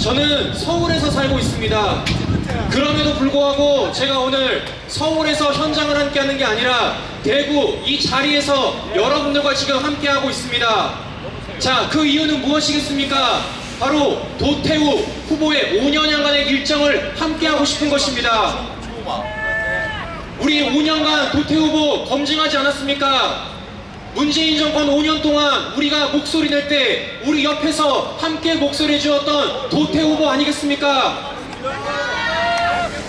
저는 서울에서 살고 있습니다. 그럼에도 불구하고 제가 오늘 서울에서 현장을 함께하는 게 아니라 대구 이 자리에서 여러분들과 지금 함께하고 있습니다. 자, 그 이유는 무엇이겠습니까? 바로 도태우 후보의 5년간의 일정을 함께하고 싶은 것입니다. 우리 5년간 도태우 후보 검증하지 않았습니까? 문재인 정권 5년 동안 우리가 목소리 낼 때 우리 옆에서 함께 목소리 주었던 도태우 후보 아니겠습니까?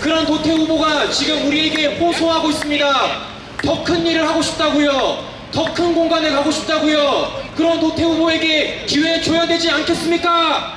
그런 도태우 후보가 지금 우리에게 호소하고 있습니다. 더 큰 일을 하고 싶다고요. 더 큰 공간에 가고 싶다고요. 그런 도태우 후보에게 기회 줘야 되지 않겠습니까?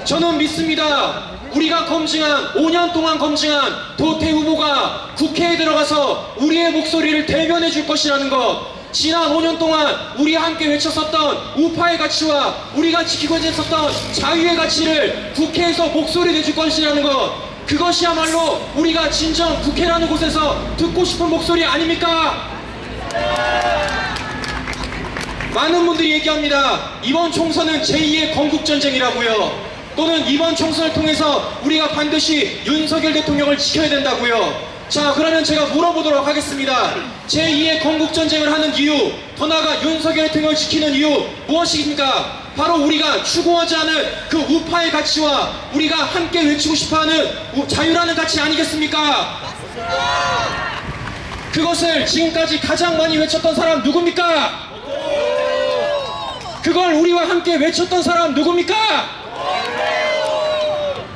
저는 믿습니다. 우리가 검증한 5년 동안 검증한 도태우 후보가 국회에 들어가서 우리의 목소리를 대변해 줄 것이라는 것, 지난 5년 동안 우리와 함께 외쳤었던 우파의 가치와 우리가 지키고 있었던 자유의 가치를 국회에서 목소리 내줄 것이라는 것, 그것이야말로 우리가 진정 국회라는 곳에서 듣고 싶은 목소리 아닙니까? 많은 분들이 얘기합니다. 이번 총선은 제2의 건국전쟁이라고요. 또는 이번 총선을 통해서 우리가 반드시 윤석열 대통령을 지켜야 된다고요. 자, 그러면 제가 물어보도록 하겠습니다. 제2의 건국전쟁을 하는 이유, 더 나아가 윤석열 대통령을 지키는 이유 무엇입니까? 바로 우리가 추구하지 않은 그 우파의 가치와 우리가 함께 외치고 싶어하는 자유라는 가치 아니겠습니까? 그것을 지금까지 가장 많이 외쳤던 사람 누굽니까? 그걸 우리와 함께 외쳤던 사람 누굽니까?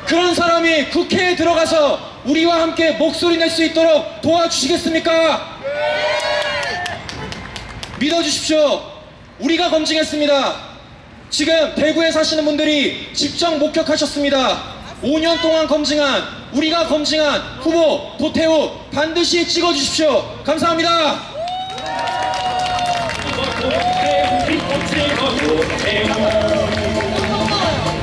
그런 사람이 국회에 들어가서 우리와 함께 목소리 낼 수 있도록 도와주시겠습니까? 믿어주십시오. 우리가 검증했습니다. 지금 대구에 사시는 분들이 직접 목격하셨습니다. 5년 동안 검증한, 우리가 검증한 후보 도태우 반드시 찍어주십시오. 감사합니다.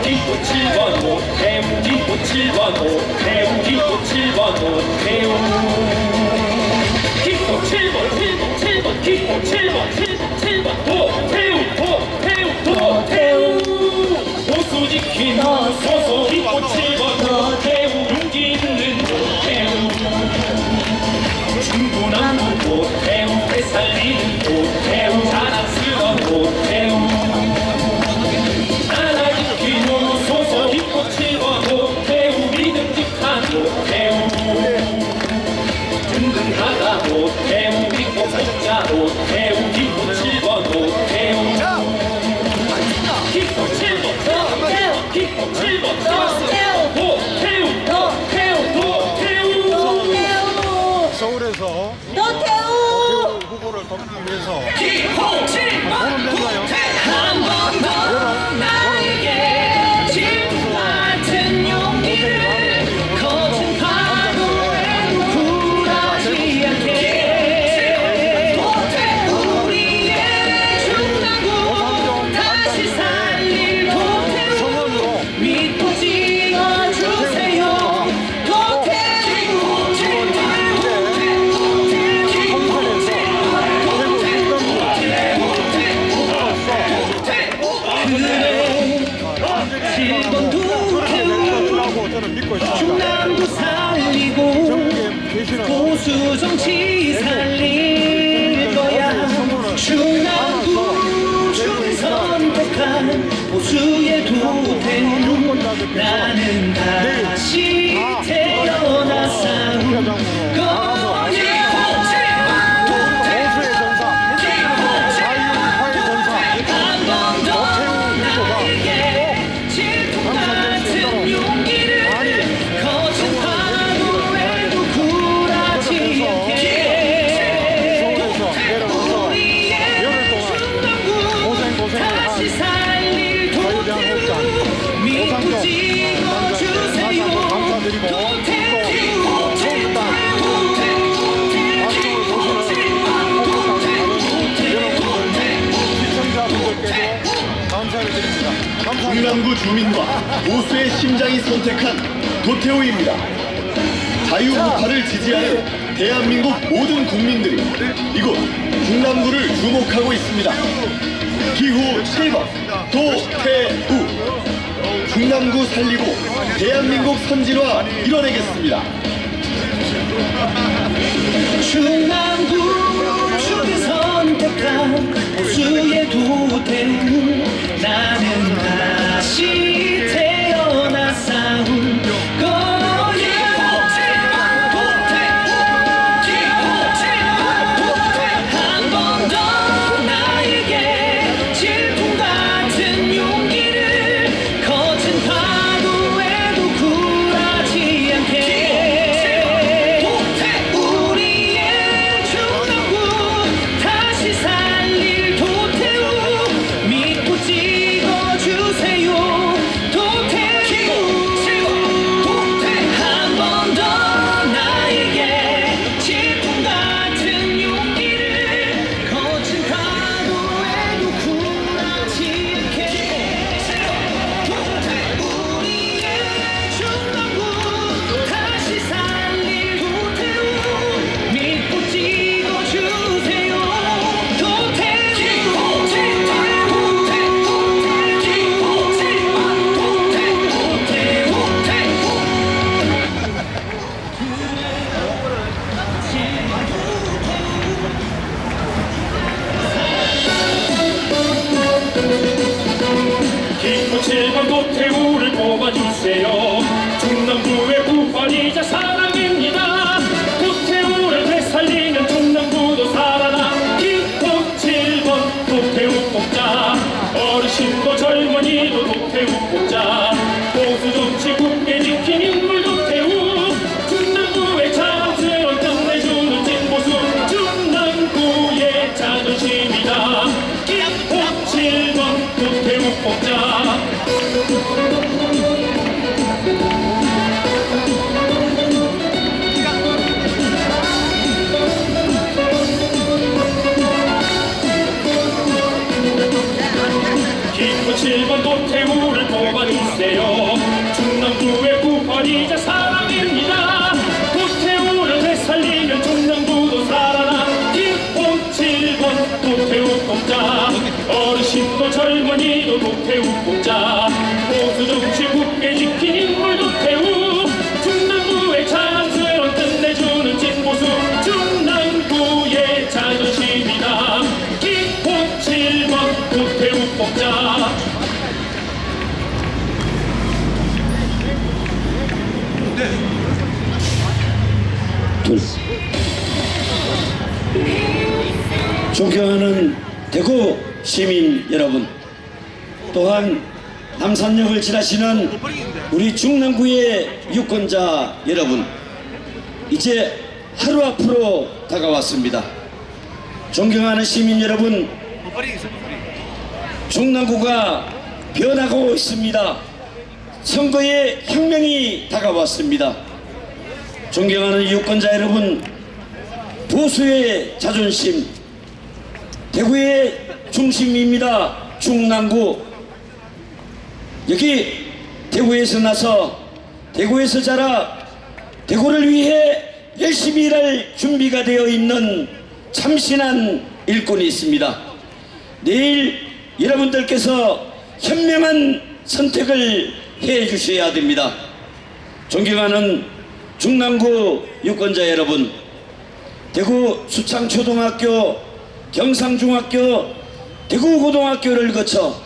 기호 7번 오태우, 기호 7번 오태우, 기호 7번 오태우, 기호 7번, 7번, 7번, 기호 7번, 7번, 7번 도태우, 도태우, 도태우, 보수 지킨 소속 기호 7번 도태우, 용기 있는 도태우, 충분한 도태우, 되살리는 도태우, 자랑스러운 도태우, 든든하다 도태우, 믿고 뽑자 도태우, 기호 7번 도태우, 기호 7번 도태우, 기호 7번 도태우, 도태우, 도태우, 서울에서 도태우 후보를 돕기 위해서 기호 7번 도태우, 한 번 더 나에게 질투 같은 용기를 거친 파도에도 굴하지 않게, 우리의 충남구 다시 살릴 도태우, 믿고 찍어주세요. 도태우, 충남도 살리고 보수 정치 살릴 거야. 충남구 중에 선택한 보수의 도태우, 나는 다시 태어나 싸울 거야. 충남구 주민과 보수의 심장이 선택한 도태우입니다. 자유우파를 지지하는 대한민국 모든 국민들이 이곳 충남구를 주목하고 있습니다. 기호 7번 도태우. 중남구 살리고 대한민국 선진화 이뤄내겠습니다. 중남구 중에 선택한 보수의 도태우 나는 다시 태어나 싸운 거야. 한 번 더 나에게 질풍 같은 용기를 거친 파도에도 굴하지 않게 우리의 중남구 다시 살릴 도태우 믿고 찍어주세요. 도태우 한 번 더 나에게 질풍 같은 용기를 거친 파도에도 굴하지 않게 우리의 중남구 다시 살릴 도태우 믿고 찍어주세요. 기호 7번 도태우를 뽑아주세요. 중남구의 부활이자 사랑입니다. 도태우를 되살리면 중남구도 살아나. 기호 7번 도태우 뽑자. 어르신도 젊은이도 도태우 뽑자. 보수 정치 굳게 지킨 인물 도태우. 중남구의 자랑스러운 끝내주는 진보수. 중남구의 자존심이다. 기호 7번 도태우 뽑자. 기호 7번 도태우를 뽑아주세요. 중남구의 부활이자 사랑입니다. 도태우를 되살리면 중남구도 살아나. 기호 7번 도태우 뽑자. 어르신도 젊은이도 도태우 뽑자. 보수 정치 굳게 지킨 인물 도태우. 중남구의 자랑스러운 끝내주는 진보수. 중남구의 자존심이다. 기호 7번 도태우 뽑자. 존경하는 대구 시민 여러분, 또한 남산역을 지나시는 우리 중남구의 유권자 여러분, 이제 하루 앞으로 다가왔습니다. 존경하는 시민 여러분, 중남구가 변하고 있습니다. 선거의 혁명이 다가왔습니다. 존경하는 유권자 여러분, 보수의 자존심, 대구의 중심입니다. 중남구. 여기 대구에서 나서 대구에서 자라 대구를 위해 열심히 일할 준비가 되어 있는 참신한 일꾼이 있습니다. 내일 여러분들께서 현명한 선택을 해 주셔야 됩니다. 존경하는 중남구 유권자 여러분, 대구 수창초등학교, 경상중학교, 대구고등학교를 거쳐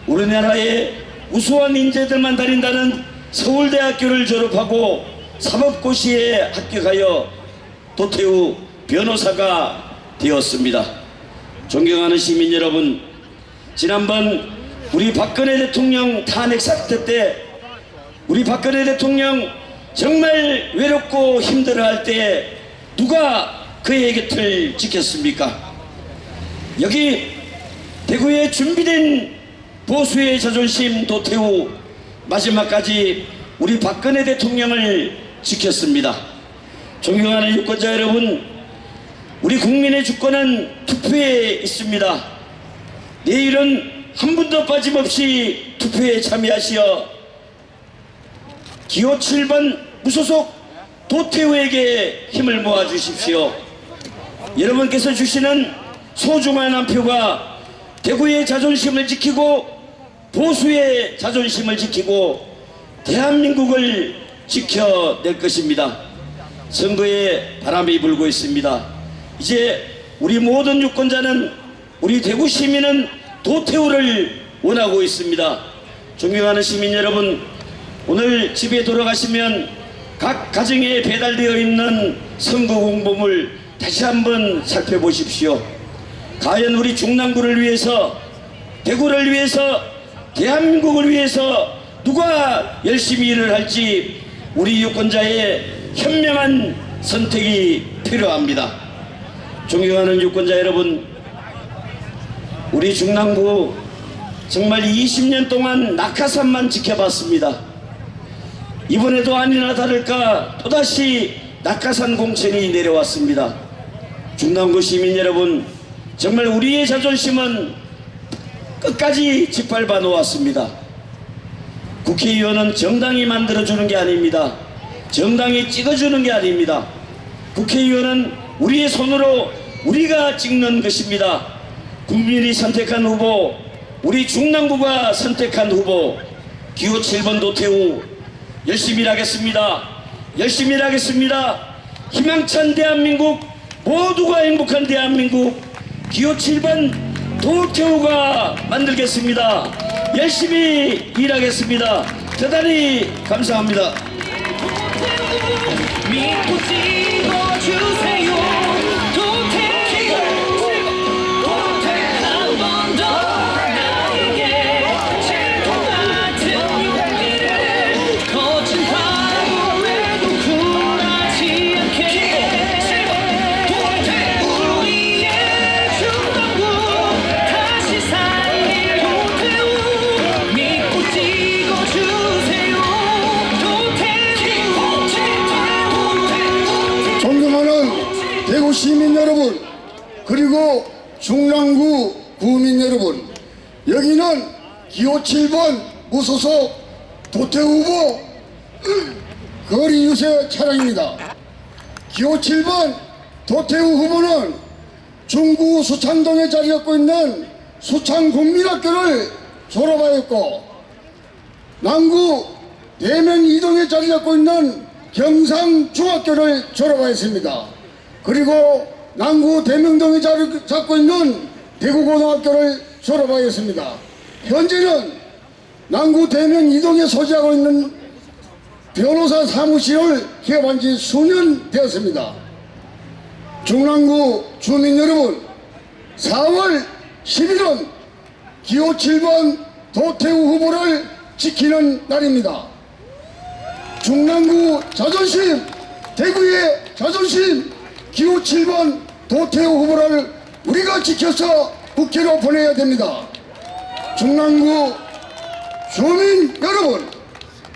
우리나라의 우수한 인재들만 다닌다는 서울대학교를 졸업하고 사법고시에 합격하여 도태우 변호사가 되었습니다. 존경하는 시민 여러분, 지난번 우리 박근혜 대통령 탄핵 사태 때 우리 박근혜 대통령 정말 외롭고 힘들어할 때 누가 그의 곁을 지켰습니까? 여기 대구에 준비된 보수의 자존심 도태우 마지막까지 우리 박근혜 대통령을 지켰습니다. 존경하는 유권자 여러분, 우리 국민의 주권은 투표에 있습니다. 내일은 한 분도 빠짐없이 투표에 참여하시어 기호 7번 무소속 도태우에게 힘을 모아 주십시오. 여러분께서 주시는 소중한 한 표가 대구의 자존심을 지키고 보수의 자존심을 지키고 대한민국을 지켜낼 것입니다. 선거에 바람이 불고 있습니다. 이제 우리 모든 유권자는, 우리 대구 시민은 도태우를 원하고 있습니다. 존경하는 시민 여러분, 오늘 집에 돌아가시면 각 가정에 배달되어 있는 선거 공보물 다시 한번 살펴보십시오. 과연 우리 중랑구를 위해서, 대구를 위해서, 대한민국을 위해서 누가 열심히 일을 할지 우리 유권자의 현명한 선택이 필요합니다. 존경하는 유권자 여러분, 우리 중랑구 정말 20년 동안 낙하산만 지켜봤습니다. 이번에도 아니나 다를까 또다시 낙하산 공천이 내려왔습니다. 중랑구 시민 여러분, 정말 우리의 자존심은 끝까지 짓밟아 놓았습니다. 국회의원은 정당이 만들어주는 게 아닙니다. 정당이 찍어주는 게 아닙니다. 국회의원은 우리의 손으로 우리가 찍는 것입니다. 국민이 선택한 후보, 우리 중랑구가 선택한 후보, 기호 7번 도태우 열심히 일하겠습니다. 열심히 일하겠습니다. 희망찬 대한민국, 모두가 행복한 대한민국, 기호 7번 도태우가 만들겠습니다. 열심히 일하겠습니다. 대단히 감사합니다. 믿고 찍어주세요. 도태우 한 번 더 나에게 칠통 같은 용기를 거친 과거에도 굴하지 않게 우리의 중랑구 다시 살릴 도태우 믿고 찍어주세요. 존경하는 대구 시민 여러분, 그리고 중랑구 구민 여러분, 여기는 기호 7번 무소속 도태우 후보 거리 유세 차량입니다. 기호 7번 도태우 후보는 중구 수창동에 자리 잡고 있는 수창국민학교를 졸업하였고, 남구 대명 2동에 자리 잡고 있는 경상중학교를 졸업하였습니다. 그리고 남구 대명동에 자리 잡고 있는 대구고등학교를 졸업하였습니다. 현재는 남구 대명 2동에 소지하고 있는 변호사 사무실을 개업한 지 수년 되었습니다. 중랑구 주민 여러분, 4월 10일은 기호 7번 도태우 후보를 지키는 날입니다. 중랑구 자존심, 대구의 자존심, 기호 7번 도태우 후보를 우리가 지켜서 국회로 보내야 됩니다. 중랑구 주민 여러분,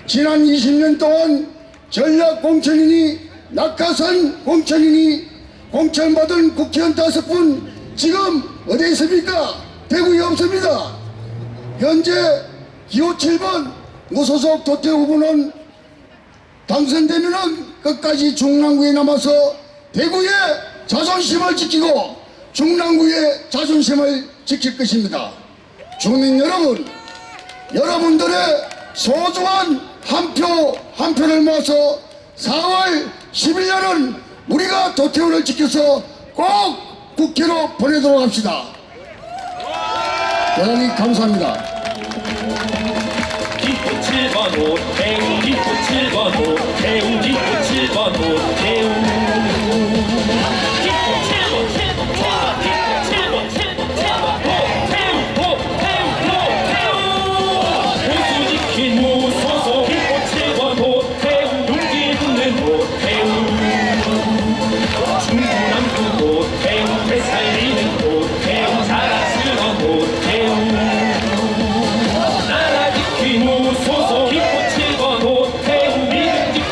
지난 20년 동안 전략 공천이니 낙하산 공천이니 공천받은 국회의원 5분 지금 어디에 있습니까? 대구에 없습니다. 현재 기호 7번 무소속 도태우 후보는 당선되면은 끝까지 중랑구에 남아서 대구의 자존심을 지키고 중랑구의 자존심을 지킬 것입니다. 주민 여러분, 여러분들의 소중한 한 표 한 표를 모아서 4월 10일날은 우리가 도태우를 지켜서 꼭 국회로 보내도록 합시다. 대단히 감사합니다. 기호 7번 도태우, 기호 7번 도태우, 기호 7번 도태우. 기호 7번, 7번, 7번, 기호 7번, 7번, 7번 도태우, 도태우, 도태우. 보수 지킨 무소속 기호 7번 도태우, 용기 붙는 도태우. 중랑구 도태우, 되살리는 도태우, 자랑스러운 도태우. 나라 지킨 무소속 기호 7번 도태우, 믿음 지킨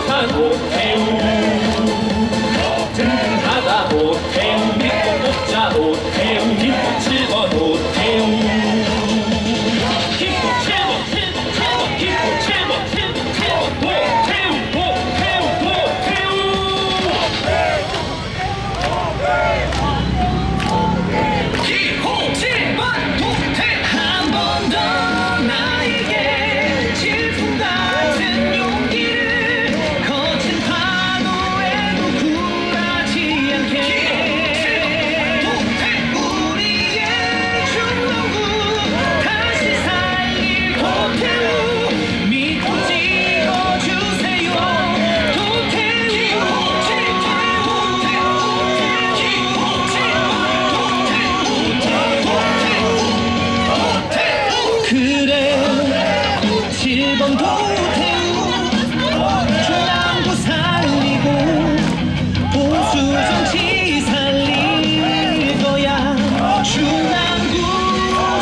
7번 도태우 중랑구 살리고 보수 정치 살릴 거야 중랑구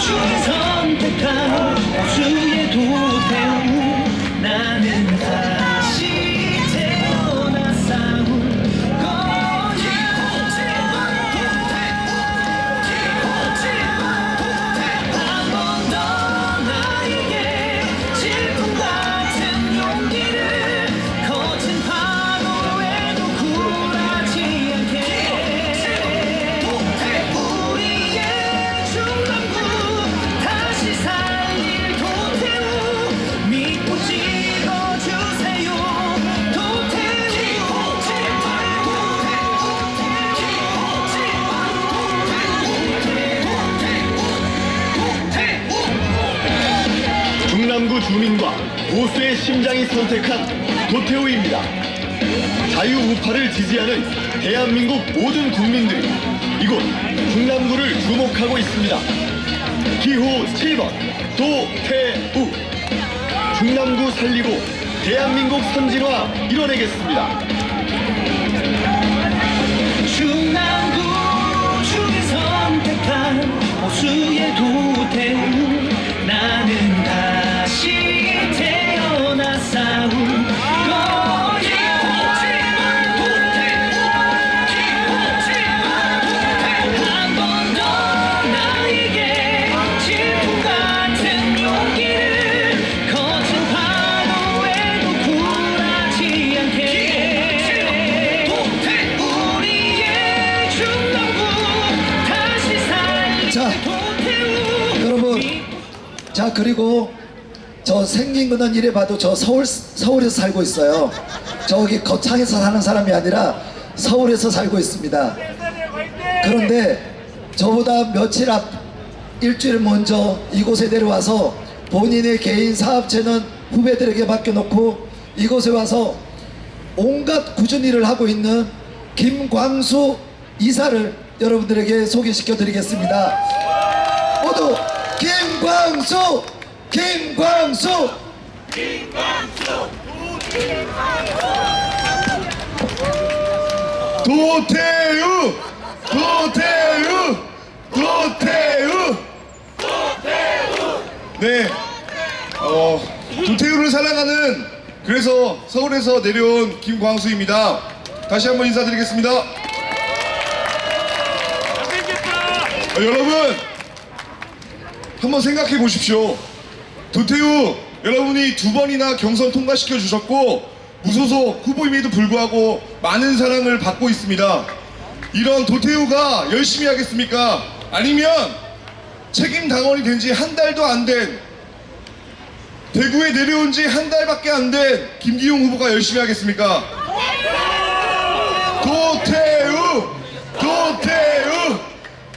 중이 선택한 보수의 도태우 나는 다시 태어나 싸울 거야 한 번 더 나에게 질풍 같은 용기를 거친 파도에도 굴하지 않게 우리의 중랑구 다시 살릴 도태우 믿고 찍어주세요 중남구 주민과 보수의 심장이 선택한 도태우입니다. 자유우파를 지지하는 대한민국 모든 국민들이 이곳 중남구를 주목하고 있습니다. 기호 7번 도태우 중남구 살리고 대한민국 선진화 이뤄내겠습니다. 중남구 중이 선택한 보수의 도태우 나는 다시 태어나 싸울 거야 한 번 더 나에게 질풍 같은 용기를 거친 파도에도 굴하지 않게 우리의 중랑구 다시 살릴 자, 도태우 여러분, 자 그리고 저 생긴 거는 이래 봐도 저 서울에서 살고 있어요. 저기 거창에서 사는 사람이 아니라 서울에서 살고 있습니다. 그런데 저보다 며칠 앞 일주일 먼저 이곳에 내려와서 본인의 개인 사업체는 후배들에게 맡겨놓고 이곳에 와서 온갖 꾸준 일을 하고 있는 김광수 이사를 여러분들에게 소개시켜 드리겠습니다. 모두 김광수! 김광수! 도태우! 도태우! 도태우! 네, 도태우를 사랑하는 그래서 서울에서 내려온 김광수입니다. 다시 한번 인사드리겠습니다. 여러분, 한번 생각해 보십시오. 도태우 여러분이 2번이나 경선 통과시켜 주셨고 무소속 후보임에도 불구하고 많은 사랑을 받고 있습니다. 이런 도태우가 열심히 하겠습니까? 아니면 책임 당원이 된 지 한 달도 안 된 대구에 내려온 지 한 달밖에 안 된 김기용 후보가 열심히 하겠습니까? 도태우! 도태우!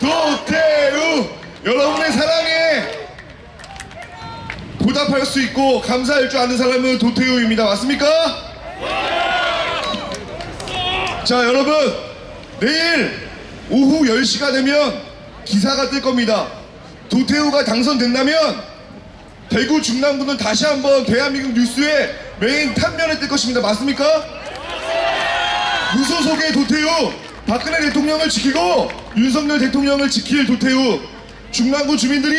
도태우! 여러분의 사랑에 보답할 수 있고 감사할 줄 아는 사람은 도태우입니다. 맞습니까? 자, 여러분, 내일 오후 10시가 되면 기사가 뜰 겁니다. 도태우가 당선된다면 대구 중남구는 다시 한번 대한민국 뉴스의 메인 탑면에 뜰 것입니다. 맞습니까? 무소속의 도태우, 박근혜 대통령을 지키고 윤석열 대통령을 지킬 도태우, 중남구 주민들이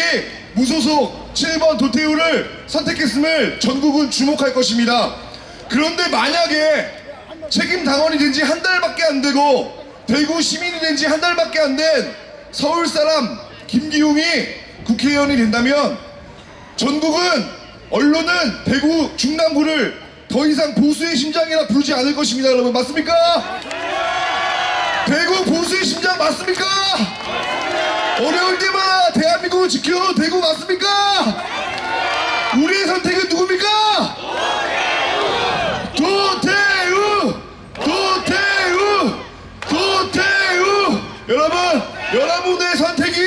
무소속 7번 도태우를 선택했음을 전국은 주목할 것입니다. 그런데 만약에 책임 당원이 된 지 한 달밖에 안 되고 대구 시민이 된 지 한 달밖에 안 된 서울 사람 김기용이 국회의원이 된다면 전국은 언론은 대구 중남구를 더 이상 보수의 심장이라 부르지 않을 것입니다. 여러분, 맞습니까? 대구 보수의 심장 맞습니까? 어려울 때마다 대한민국을 지켜 대구 맞습니까? 우리의 선택은 누굽니까? 도태우! 도태우! 도태우! 여러분, 여러분의 선택이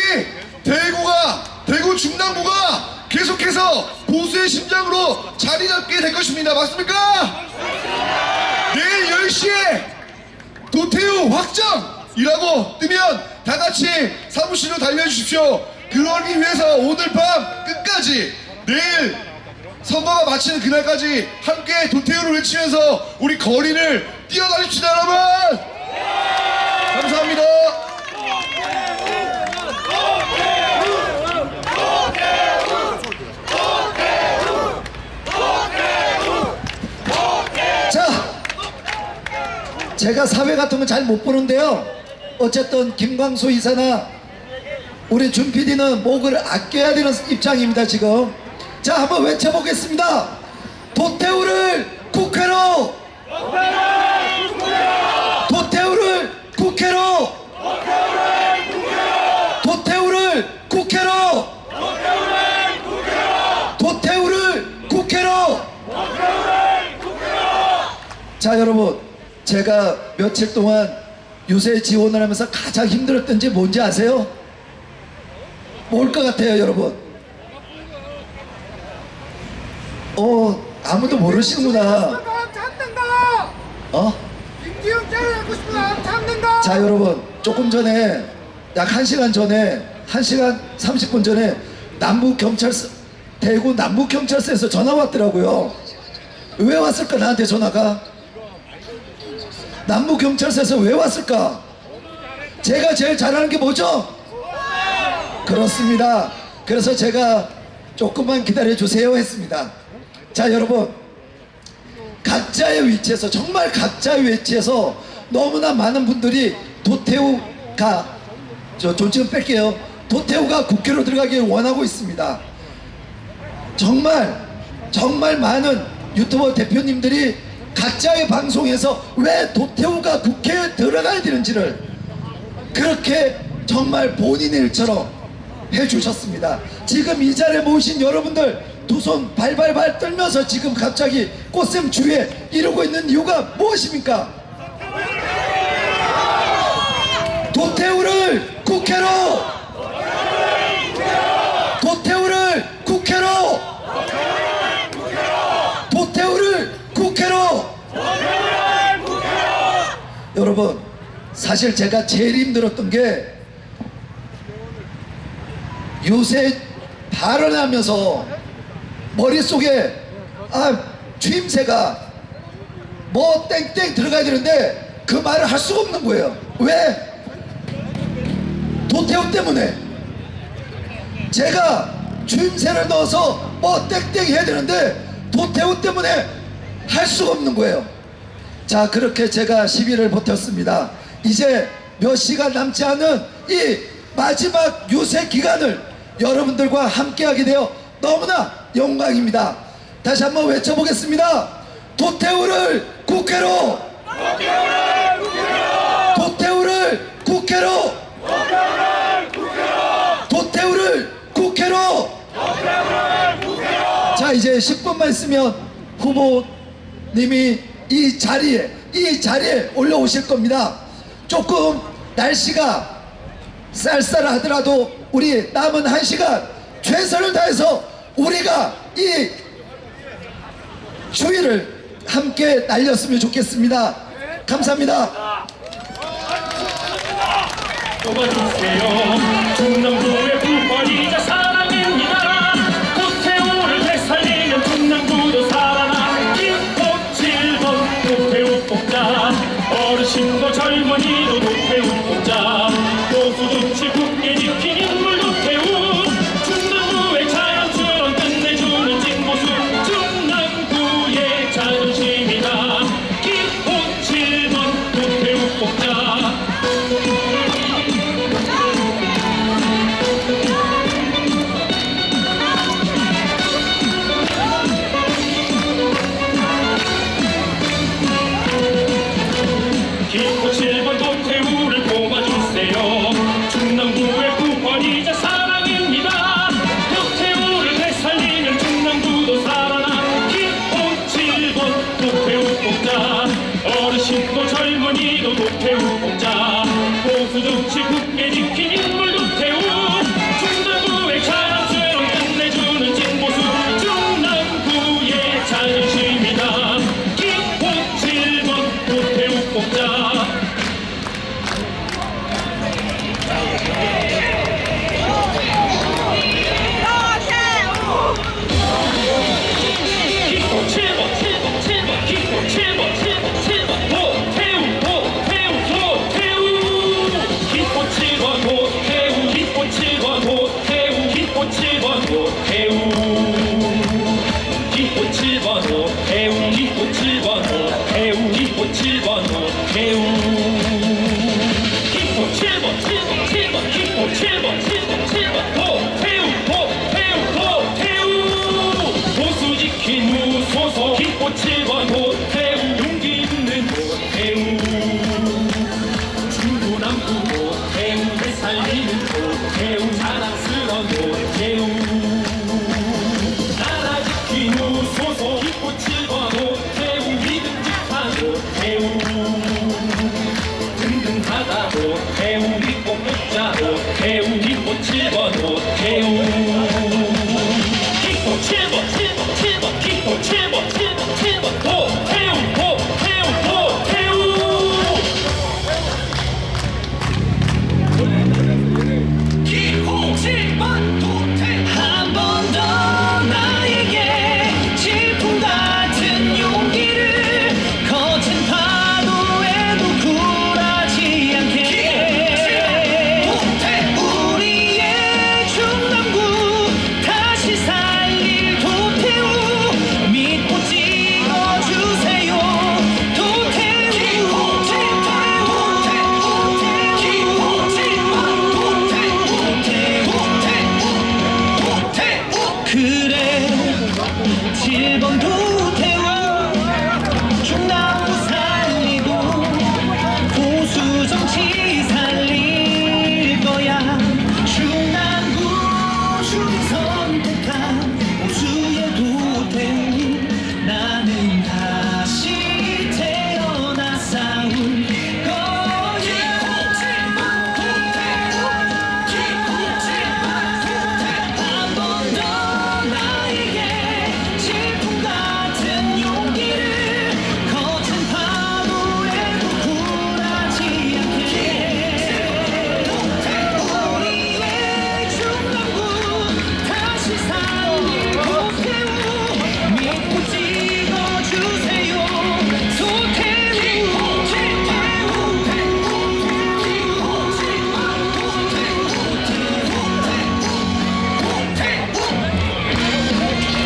대구 중남구가 계속해서 보수의 심장으로 자리 잡게 될 것입니다. 맞습니까? 내일 10시에 도태우 확정이라고 뜨면 다 같이 사무실로 달려주십시오. 그러기 위해서 오늘 밤 끝까지 내일 선거가 마치는 그날까지 함께 도태우를 외치면서 우리 거리를 뛰어다닙시다, 여러분. 감사합니다. 자, 제가 사회 같은 건 잘 못 보는데요. 어쨌든 김광수 이사나 우리 준 PD는 목을 아껴야 되는 입장입니다 지금. 자, 한번 외쳐보겠습니다. 도태우를 국회로! 도태우를 국회로! 도태우를 국회로! 도태우를 국회로! 자, 여러분, 제가 며칠 동안 유세 지원을 하면서 가장 힘들었던 게 뭔지 아세요? 뭘 것 같아요, 여러분? 아무도 모르시는구나. 잡는다. 어? 김기영 때려잡고 싶으면 잡는다. 자, 여러분, 조금 전에 약 1시간 전에 1시간 30분 전에 남부경찰서, 대구 남부경찰서에서 전화 왔더라고요. 왜 왔을까, 나한테 전화가? 남부경찰서에서 왜 왔을까? 제가 제일 잘하는 게 뭐죠? 그렇습니다. 그래서 제가 조금만 기다려 주세요 했습니다. 자, 여러분, 각자의 위치에서, 정말 각자의 위치에서 너무나 많은 분들이 도태우가, 지금 뺄게요. 도태우가 국회로 들어가길 원하고 있습니다. 정말 많은 유튜버 대표님들이 각자의 방송에서 왜 도태우가 국회에 들어가야 되는지를 그렇게 정말 본인의 일처럼 해주셨습니다. 지금 이 자리에 모이신 여러분들 두 손 발발발 떨면서 지금 갑자기 꽃샘 주위에 이러고 있는 이유가 무엇입니까? 도태우를 국회로! 도태우를 국회로! 도태우를 국회로! 여러분, 사실 제가 제일 힘들었던 게 요새 발언하면서 머릿속에 추임새가 뭐 땡땡 들어가야 되는데 그 말을 할 수가 없는 거예요. 왜? 도태우 때문에. 제가 추임새를 넣어서 뭐 땡땡 해야 되는데 도태우 때문에 할 수가 없는 거예요. 자, 그렇게 제가 시비를 버텼습니다. 이제 몇 시간 남지 않은 이 마지막 유세 기간을 여러분들과 함께하게 되어 너무나 영광입니다. 다시 한번 외쳐보겠습니다. 도태우를 국회로! 도태우를 국회로! 도태우를 국회로! 자, 이제 10분만 있으면 후보님이 이 자리에 올라오실 겁니다. 조금 날씨가 쌀쌀하더라도 우리 남은 1시간 최선을 다해서 우리가 이 추위를 함께 날렸으면 좋겠습니다. 감사합니다. 뽑아주세요. 충남도의 불화이자 사랑입니다. 도태우를 되살리면 충남도도 살아나. 김포 7번 도태우 뽑자. 어르신도 젊은이도 도태우 뽑자. 보수 정치 굳게 지킨 인물 도태우. 충남도의 자랑스러운 끝내주는 찐모습. 충남도의 자존심이다. 김포 7번 도태우 뽑자. 7번 도태우 기호 7번 도태우 기호 7번 도태우 기호 7번 7번 7번 기호 7번 7번 7번 도태우 보수 지킨 무소속 기호 7번 도태우 용기 있는 도태우 중구 남구 도태우 되살리는 도태우 자랑스러운 도태우 나라 지킨 무소속 기호 7번 도태우 믿음직한 도태우 든든하다 도태우 믿고 묻자 도태우 기호 7번 도태우 기호 7번 7번 7번 기호 7번 7번 7번 도태우 기호 7번 도태우 한 번 더 나에게 질풍 같은 용기를 거친 파도에도 굴하지 않게 우리의 중남구 다시 살릴 도태우 믿고 찍어주세요 도태우 그래 7번 도태우 중남구 살리고 보수 정치 살릴 거야 중남구 중이 선택한 보수의 도태우 나는 다시 태어나 싸울 거야 한 번 더 나에게 질풍 같은 용기를 거친 파도에도 굴하지 않게 우리의 중남구 다시 살릴 도태우 믿고 찍어주세요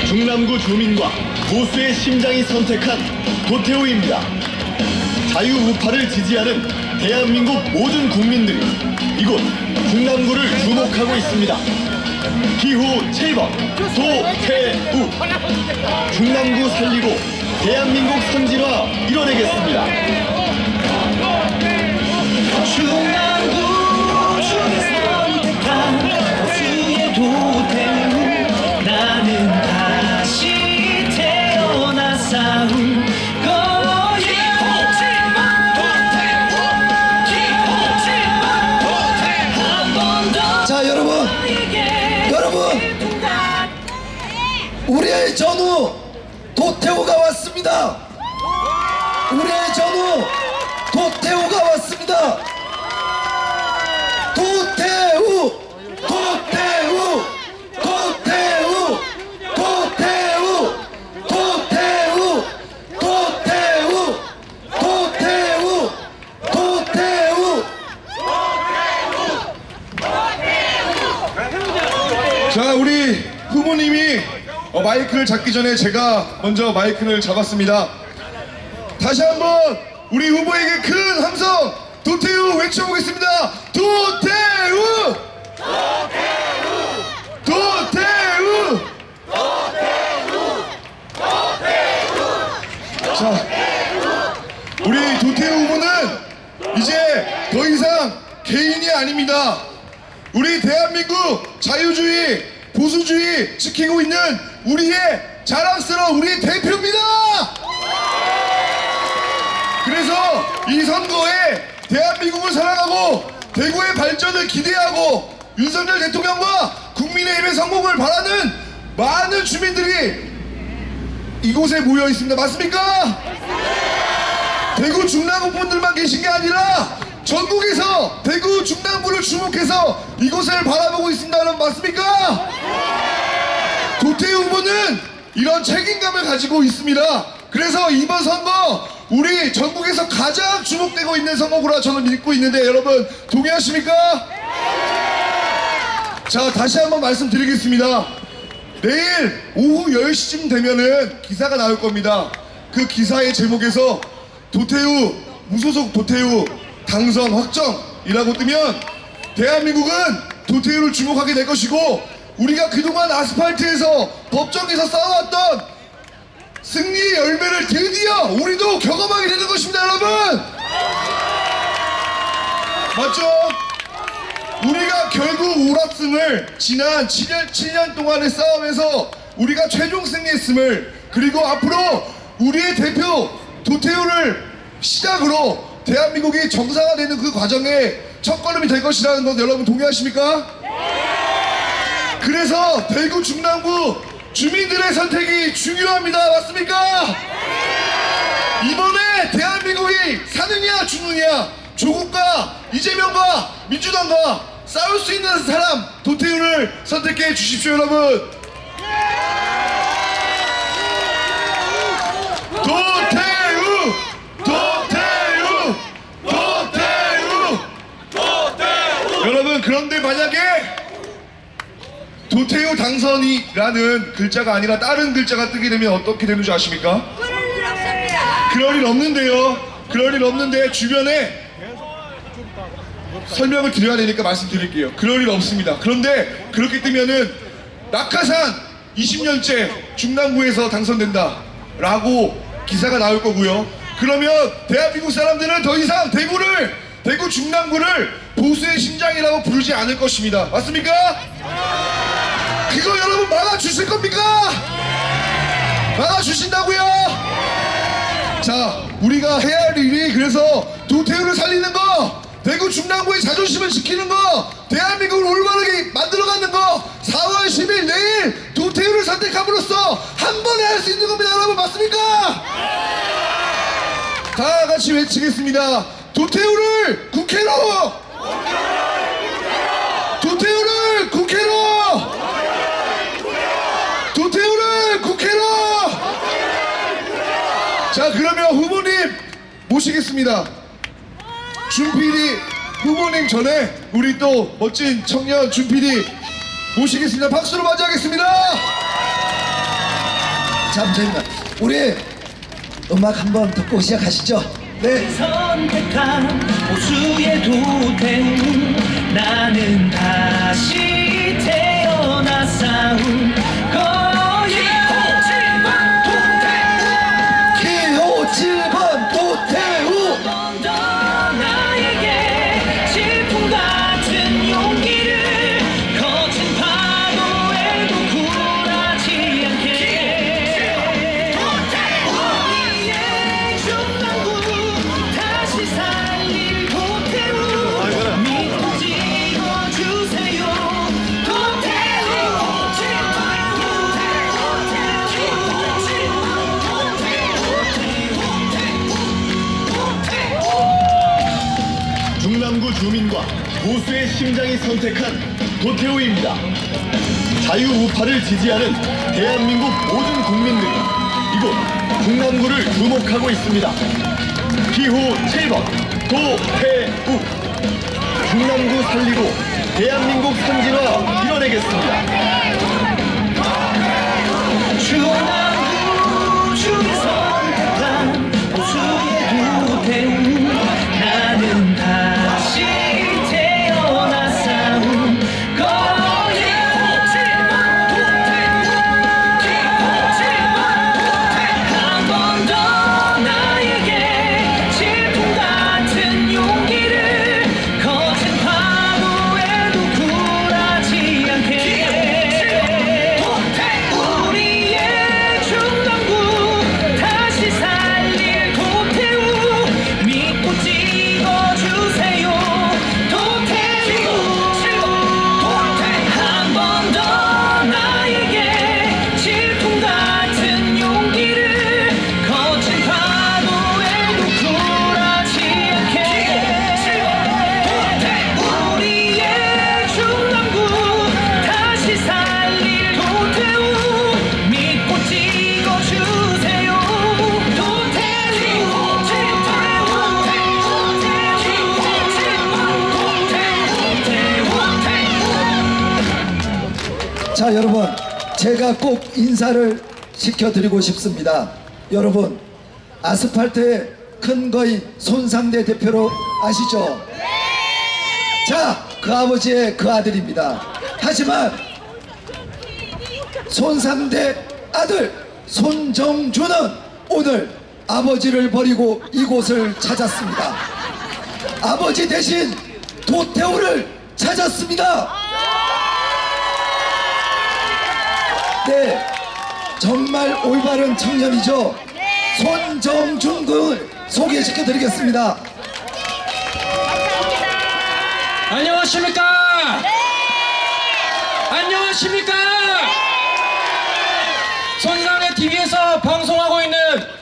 중남구 주민과 보수의 심장이 선택한 도태우입니다. 자유우파를 지지하는 대한민국 모든 국민들이 이곳 중남구를 주목하고 있습니다. 기호 7번 도태우 중남구 살리고 대한민국 선진화 이뤄내겠습니다. 중남구 중이 선택한 보수의 도태우 나는 다시 태어나 싸울 거야 한 번 더 자 여러분 우리의 전우 도태우가 왔습니다. 우리의 전우 도태우가 왔습니다. 도태우 도태우 도태우 도태우 도태우 도태우 도태우 도태우 자, 우리 후보님이 마이크를 잡기 전에 제가 먼저 마이크를 잡았습니다. 다시 한번 우리 후보에게 큰 함성 도태우 외쳐보겠습니다. 도태우! 도태우! 자, 우리 도태우 후보는 이제 더 이상 개인이 아닙니다. 우리 대한민국 자유주의, 보수주의 지키고 있는 우리의 자랑스러운 우리의 대표입니다. 그래서 이 선거에 대한민국을 사랑하고 대구의 발전을 기대하고 윤석열 대통령과 국민의힘의 성공을 바라는 많은 주민들이 이곳에 모여 있습니다. 맞습니까? 대구 중랑구 분들만 계신 게 아니라 전국에서 대구 중랑구를 주목해서 이곳을 바라보고 있습니다. 여러분 맞습니까? 도태우 후보는 이런 책임감을 가지고 있습니다. 그래서 이번 선거 우리 전국에서 가장 주목되고 있는 선거구라 저는 믿고 있는데 여러분 동의하십니까? 자, 다시 한번 말씀드리겠습니다. 내일 오후 10시쯤 되면은 기사가 나올 겁니다. 그 기사의 제목에서 도태우, 무소속 도태우 당선 확정이라고 뜨면 대한민국은 도태우를 주목하게 될 것이고, 우리가 그동안 아스팔트에서 법정에서 싸워왔던 승리의 열매를 드디어 우리도 경험하게 되는 것입니다, 여러분. 맞죠? 우리가 결국 옳았음을, 지난 7년 동안의 싸움에서 우리가 최종 승리했음을, 그리고 앞으로 우리의 대표 도태우를 시작으로 대한민국이 정상화되는 그 과정의 첫걸음이 될 것이라는 것 여러분 동의하십니까? 그래서 대구 중랑구 주민들의 선택이 중요합니다. 맞습니까? 이번에 대한민국이 사느냐 죽느냐, 조국과 이재명과 민주당과 싸울 수 있는 사람 도태우를 선택해 주십시오, 여러분. 도태우! 도태우! 도태우! 도태우! 여러분, 그런데 만약에 도태우 당선이라는 글자가 아니라 다른 글자가 뜨게 되면 어떻게 되는 줄 아십니까? 그럴 일 없는데요. 그럴 일 없는데 주변에 설명을 드려야 되니까 말씀드릴게요. 그럴 일 없습니다. 그런데 그렇게 뜨면은 낙하산 20년째 중랑구에서 당선된다 라고 기사가 나올 거고요. 그러면 대한민국 사람들은 더 이상 대구 중랑구를 보수의 심장이라고 부르지 않을 것입니다. 맞습니까? 그거 여러분 막아주실 겁니까? 막아주신다고요? 자, 우리가 해야 할 일이 그래서 도태우를 살리는 거, 대구 중랑구의 자존심을 지키는 거, 대한민국을 올바르게 만들어가는 거, 4월 10일 내일 도태우를 선택함으로써 한 번에 할 수 있는 겁니다. 여러분 맞습니까? 다 같이 외치겠습니다. 도태우를 국회로! 도태우를 국회로! 도태우를 국회로! 자, 그러면 후보님 모시겠습니다. 준PD 후보님 전에 우리 또 멋진 청년 준PD 모시겠습니다. 박수로 맞이하겠습니다. 잠시만요. 우리 음악 한번 듣고 시작하시죠. 네. 선택한 보수의 도태우, 나는 다시 태어나 싸운 기호 7번 도태우. 나에게 질풍 같은 용기를 거친 파도에도 굴하지 않게, 우리의 중랑구 다시 살릴 도태우, 믿고 찍어주세요. 중랑구 주민과 보수의 심장이 선택한 도태우입니다. 자유우파를 지지하는 대한민국 모든 국민들이 이곳 중랑구를 주목하고 있습니다. 기호 7번 도태우. 중랑구 살리고 대한민국 선진화 이뤄내겠습니다. 중랑구 주민 선택한 보수의 도태우, 나는 다시 태어나 싸운 한 번 더 나에게 질풍 같은 용기를 거친 파도에도 굴하지 않게, 우리의 중랑구 다시 살릴 도태우, 믿고 찍어주세요. 도태우 한 번 더 나에게 질풍 같은 용기를 거친 파도에도 굴하지 않게, 우리의 중랑구 다시 살릴 도태우, 믿고 찍어주세요. 자, 여러분, 제가 꼭 인사를 시켜드리고 싶습니다. 여러분, 아스팔트의 큰 거인 손상대 대표로 아시죠? 자, 그 아버지의 그 아들입니다. 하지만 손상대 아들 손정주는 오늘 아버지를 버리고 이곳을 찾았습니다. 아버지 대신 도태우를 찾았습니다. 네, 정말 올바른 청년이죠. 손정준 군을 소개시켜 드리겠습니다. 안녕하십니까? 안녕하십니까? 손상의 TV에서 방송하고 있는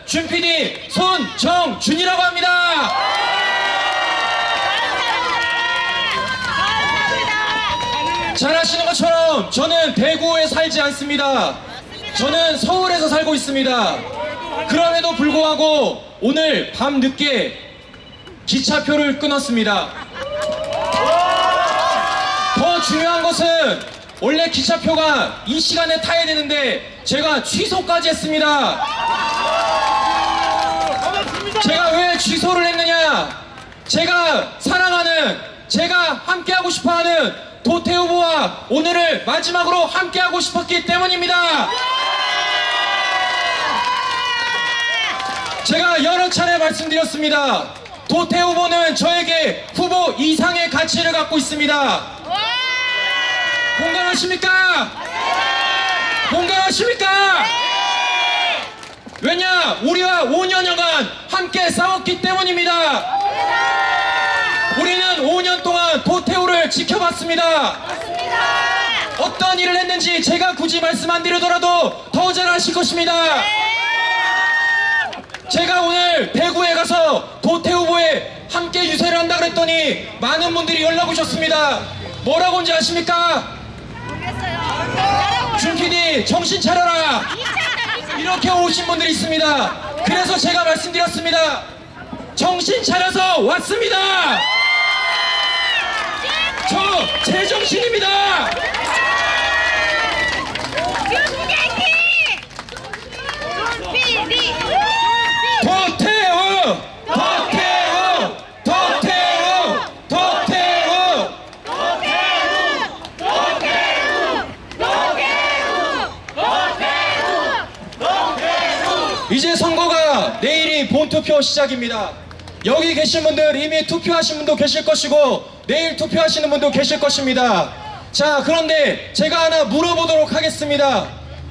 준PD 손정준이라고 합니다. 잘 아시는 것처럼 저는 대구에 살지 않습니다. 저는 서울에서 살고 있습니다. 그럼에도 불구하고 오늘 밤늦게 기차표를 끊었습니다. 더 중요한 것은 원래 기차표가 이 시간에 타야 되는데 제가 취소까지 했습니다. 제가 왜 취소를 했느냐? 제가 사랑하는, 제가 함께하고 싶어하는 도태 후보와 오늘을 마지막으로 함께하고 싶었기 때문입니다. 제가 여러 차례 말씀드렸습니다. 도태 후보는 저에게 후보 이상의 가치를 갖고 있습니다. 공감하십니까? 공감하십니까? 왜냐? 우리와 5년여간 함께 싸웠기 때문입니다. 우리는 5년 동안 도태우를 지켜봤습니다. 어떤 일을 했는지 제가 굳이 말씀 안 드리더라도 더 잘 아실 것입니다. 제가 오늘 대구에 가서 도태 후보에 함께 유세를 한다 그랬더니 많은 분들이 연락 오셨습니다. 뭐라고 한지 아십니까? 준PD 정신 차려라, 이렇게 오신 분들이 있습니다. 그래서 제가 말씀드렸습니다. 정신 차려서 왔습니다. 저 제정신입니다. 도태우! 도태우! 도태우! 도태우! 이제 선거가 내일이 본투표 시작입니다. 여기 계신 분들 이미 투표하신 분도 계실 것이고 내일 투표하시는 분도 계실 것입니다. 자, 그런데 제가 하나 물어보도록 하겠습니다.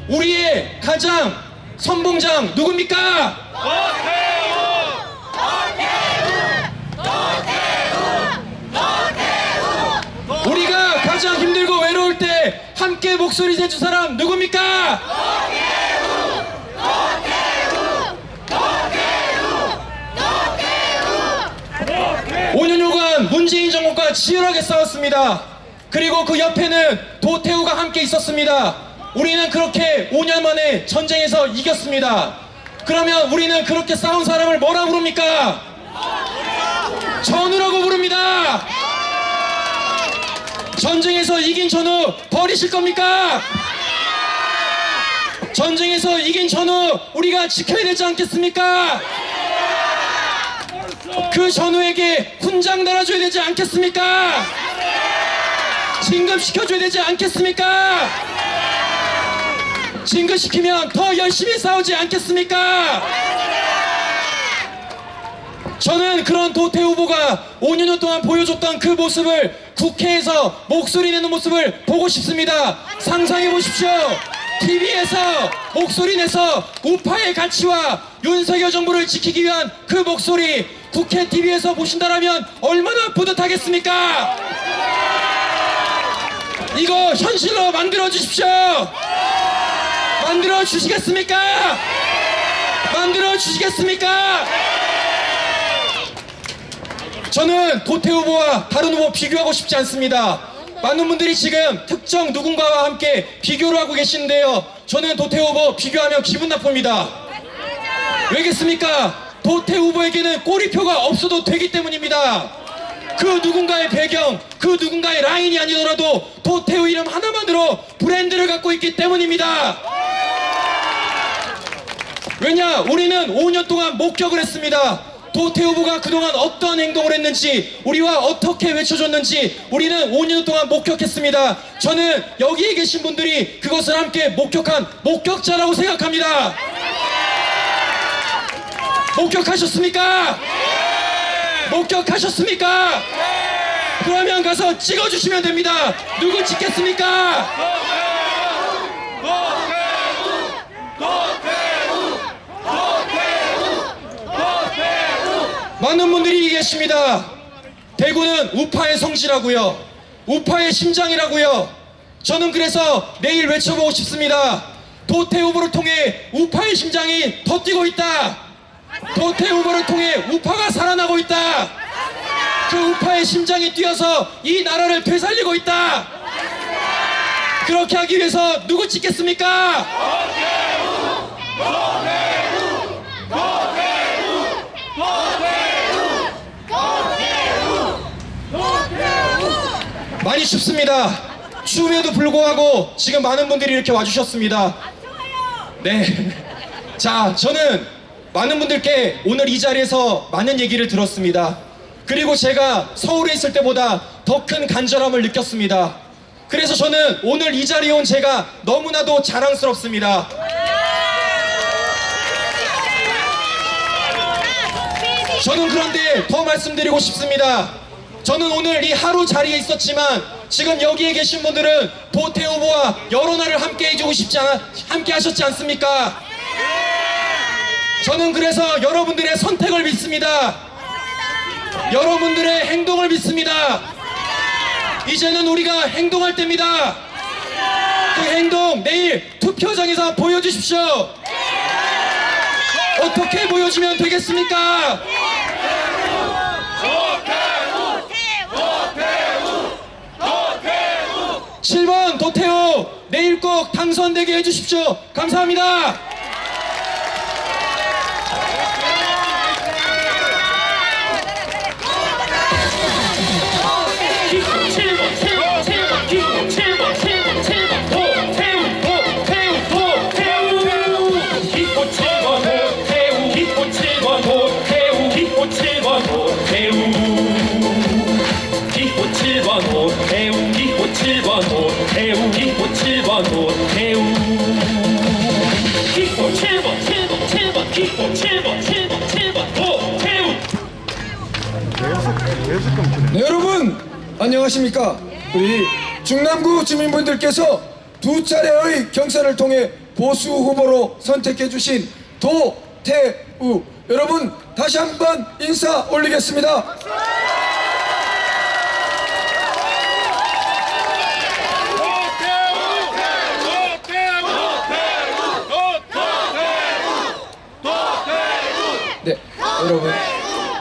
우리의 가장 선봉장 누굽니까? 우리가 가장 힘들고 외로울 때 함께 목소리 내준 사람 누굽니까? 5년여간 문재인 정권과 치열하게 싸웠습니다. 그리고 그 옆에는 도태우가 함께 있었습니다. 우리는 그렇게 5년 만에 전쟁에서 이겼습니다. 그러면 우리는 그렇게 싸운 사람을 뭐라 부릅니까? 전우라고 부릅니다. 전쟁에서 이긴 전우 버리실 겁니까? 전쟁에서 이긴 전우 우리가 지켜야 되지 않겠습니까? 그 전우에게 훈장 달아줘야 되지 않겠습니까? 진급시켜줘야 되지 않겠습니까? 진급시키면 더 열심히 싸우지 않겠습니까? 저는 그런 도태 후보가 5년 동안 보여줬던 그 모습을 국회에서 목소리 내는 모습을 보고 싶습니다. 상상해 보십시오. TV에서 목소리 내서 우파의 가치와 윤석열 정부를 지키기 위한 그 목소리 국회 TV에서 보신다라면 얼마나 뿌듯하겠습니까? 이거 현실로 만들어 주십시오. 만들어 주시겠습니까? 만들어 주시겠습니까? 저는 도태 후보와 다른 후보 비교하고 싶지 않습니다. 많은 분들이 지금 특정 누군가와 함께 비교를 하고 계시는데요. 저는 도태 후보 비교하면 기분 나쁩니다. 왜겠습니까? 도태 후보에게는 꼬리표가 없어도 되기 때문입니다. 그 누군가의 배경, 그 누군가의 라인이 아니더라도 도태우 이름 하나만으로 브랜드를 갖고 있기 때문입니다. 왜냐? 우리는 5년 동안 목격을 했습니다. 도태우 후보가 그동안 어떤 행동을 했는지, 우리와 어떻게 외쳐줬는지 우리는 5년 동안 목격했습니다. 저는 여기에 계신 분들이 그것을 함께 목격한 목격자라고 생각합니다. 목격하셨습니까? 목격하셨습니까? 그러면 가서 찍어주시면 됩니다. 누구 찍겠습니까? 많은 분들이 얘기했습니다. 대구는 우파의 성지라고요. 우파의 심장이라고요. 저는 그래서 내일 외쳐보고 싶습니다. 도태우 후보를 통해 우파의 심장이 더 뛰고 있다. 도태우 후보를 통해 우파가 살아나고 있다. 그 우파의 심장이 뛰어서 이 나라를 되살리고 있다. 그렇게 하기 위해서 누구 찍겠습니까? 많이 춥습니다. 추위에도 불구하고 지금 많은 분들이 이렇게 와주셨습니다. 네. 자, 저는 많은 분들께 오늘 이 자리에서 많은 얘기를 들었습니다. 그리고 제가 서울에 있을 때보다 더 큰 간절함을 느꼈습니다. 그래서 저는 오늘 이 자리에 온 제가 너무나도 자랑스럽습니다. 저는 그런데 더 말씀드리고 싶습니다. 저는 오늘 이 하루 자리에 있었지만 지금 여기에 계신 분들은 도태우 후보와 여러 날을 함께 해주고 함께 하셨지 않습니까? 저는 그래서 여러분들의 선택을 믿습니다. 여러분들의 행동을 믿습니다. 이제는 우리가 행동할 때입니다. 그 행동 내일 투표장에서 보여주십시오. 어떻게 보여주면 되겠습니까? 7번 도태우 내일 꼭 당선되게 해주십시오. 감사합니다. 네, 여러분 안녕하십니까? 우리 중남구 주민분들께서 두 차례의 경선을 통해 보수 후보로 선택해 주신 도태우 여러분 다시 한번 인사 올리겠습니다.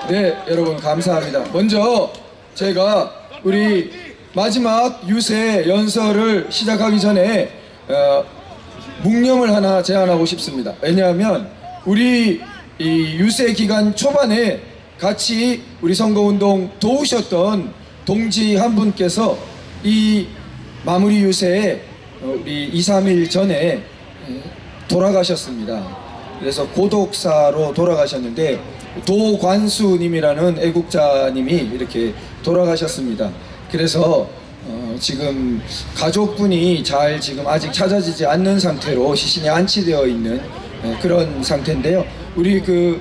네, 여러분 감사합니다. 먼저 제가 우리 마지막 유세 연설을 시작하기 전에 묵념을 하나 제안하고 싶습니다. 왜냐하면 우리 이 유세 기간 초반에 같이 우리 선거운동 도우셨던 동지 한 분께서 이 마무리 유세에 우리 2, 3일 전에 돌아가셨습니다. 그래서 고독사로 돌아가셨는데 도관수님이라는 애국자님이 이렇게 돌아가셨습니다. 그래서 지금 가족분이 잘 지금 아직 찾아지지 않는 상태로 시신이 안치되어 있는 그런 상태인데요. 우리 그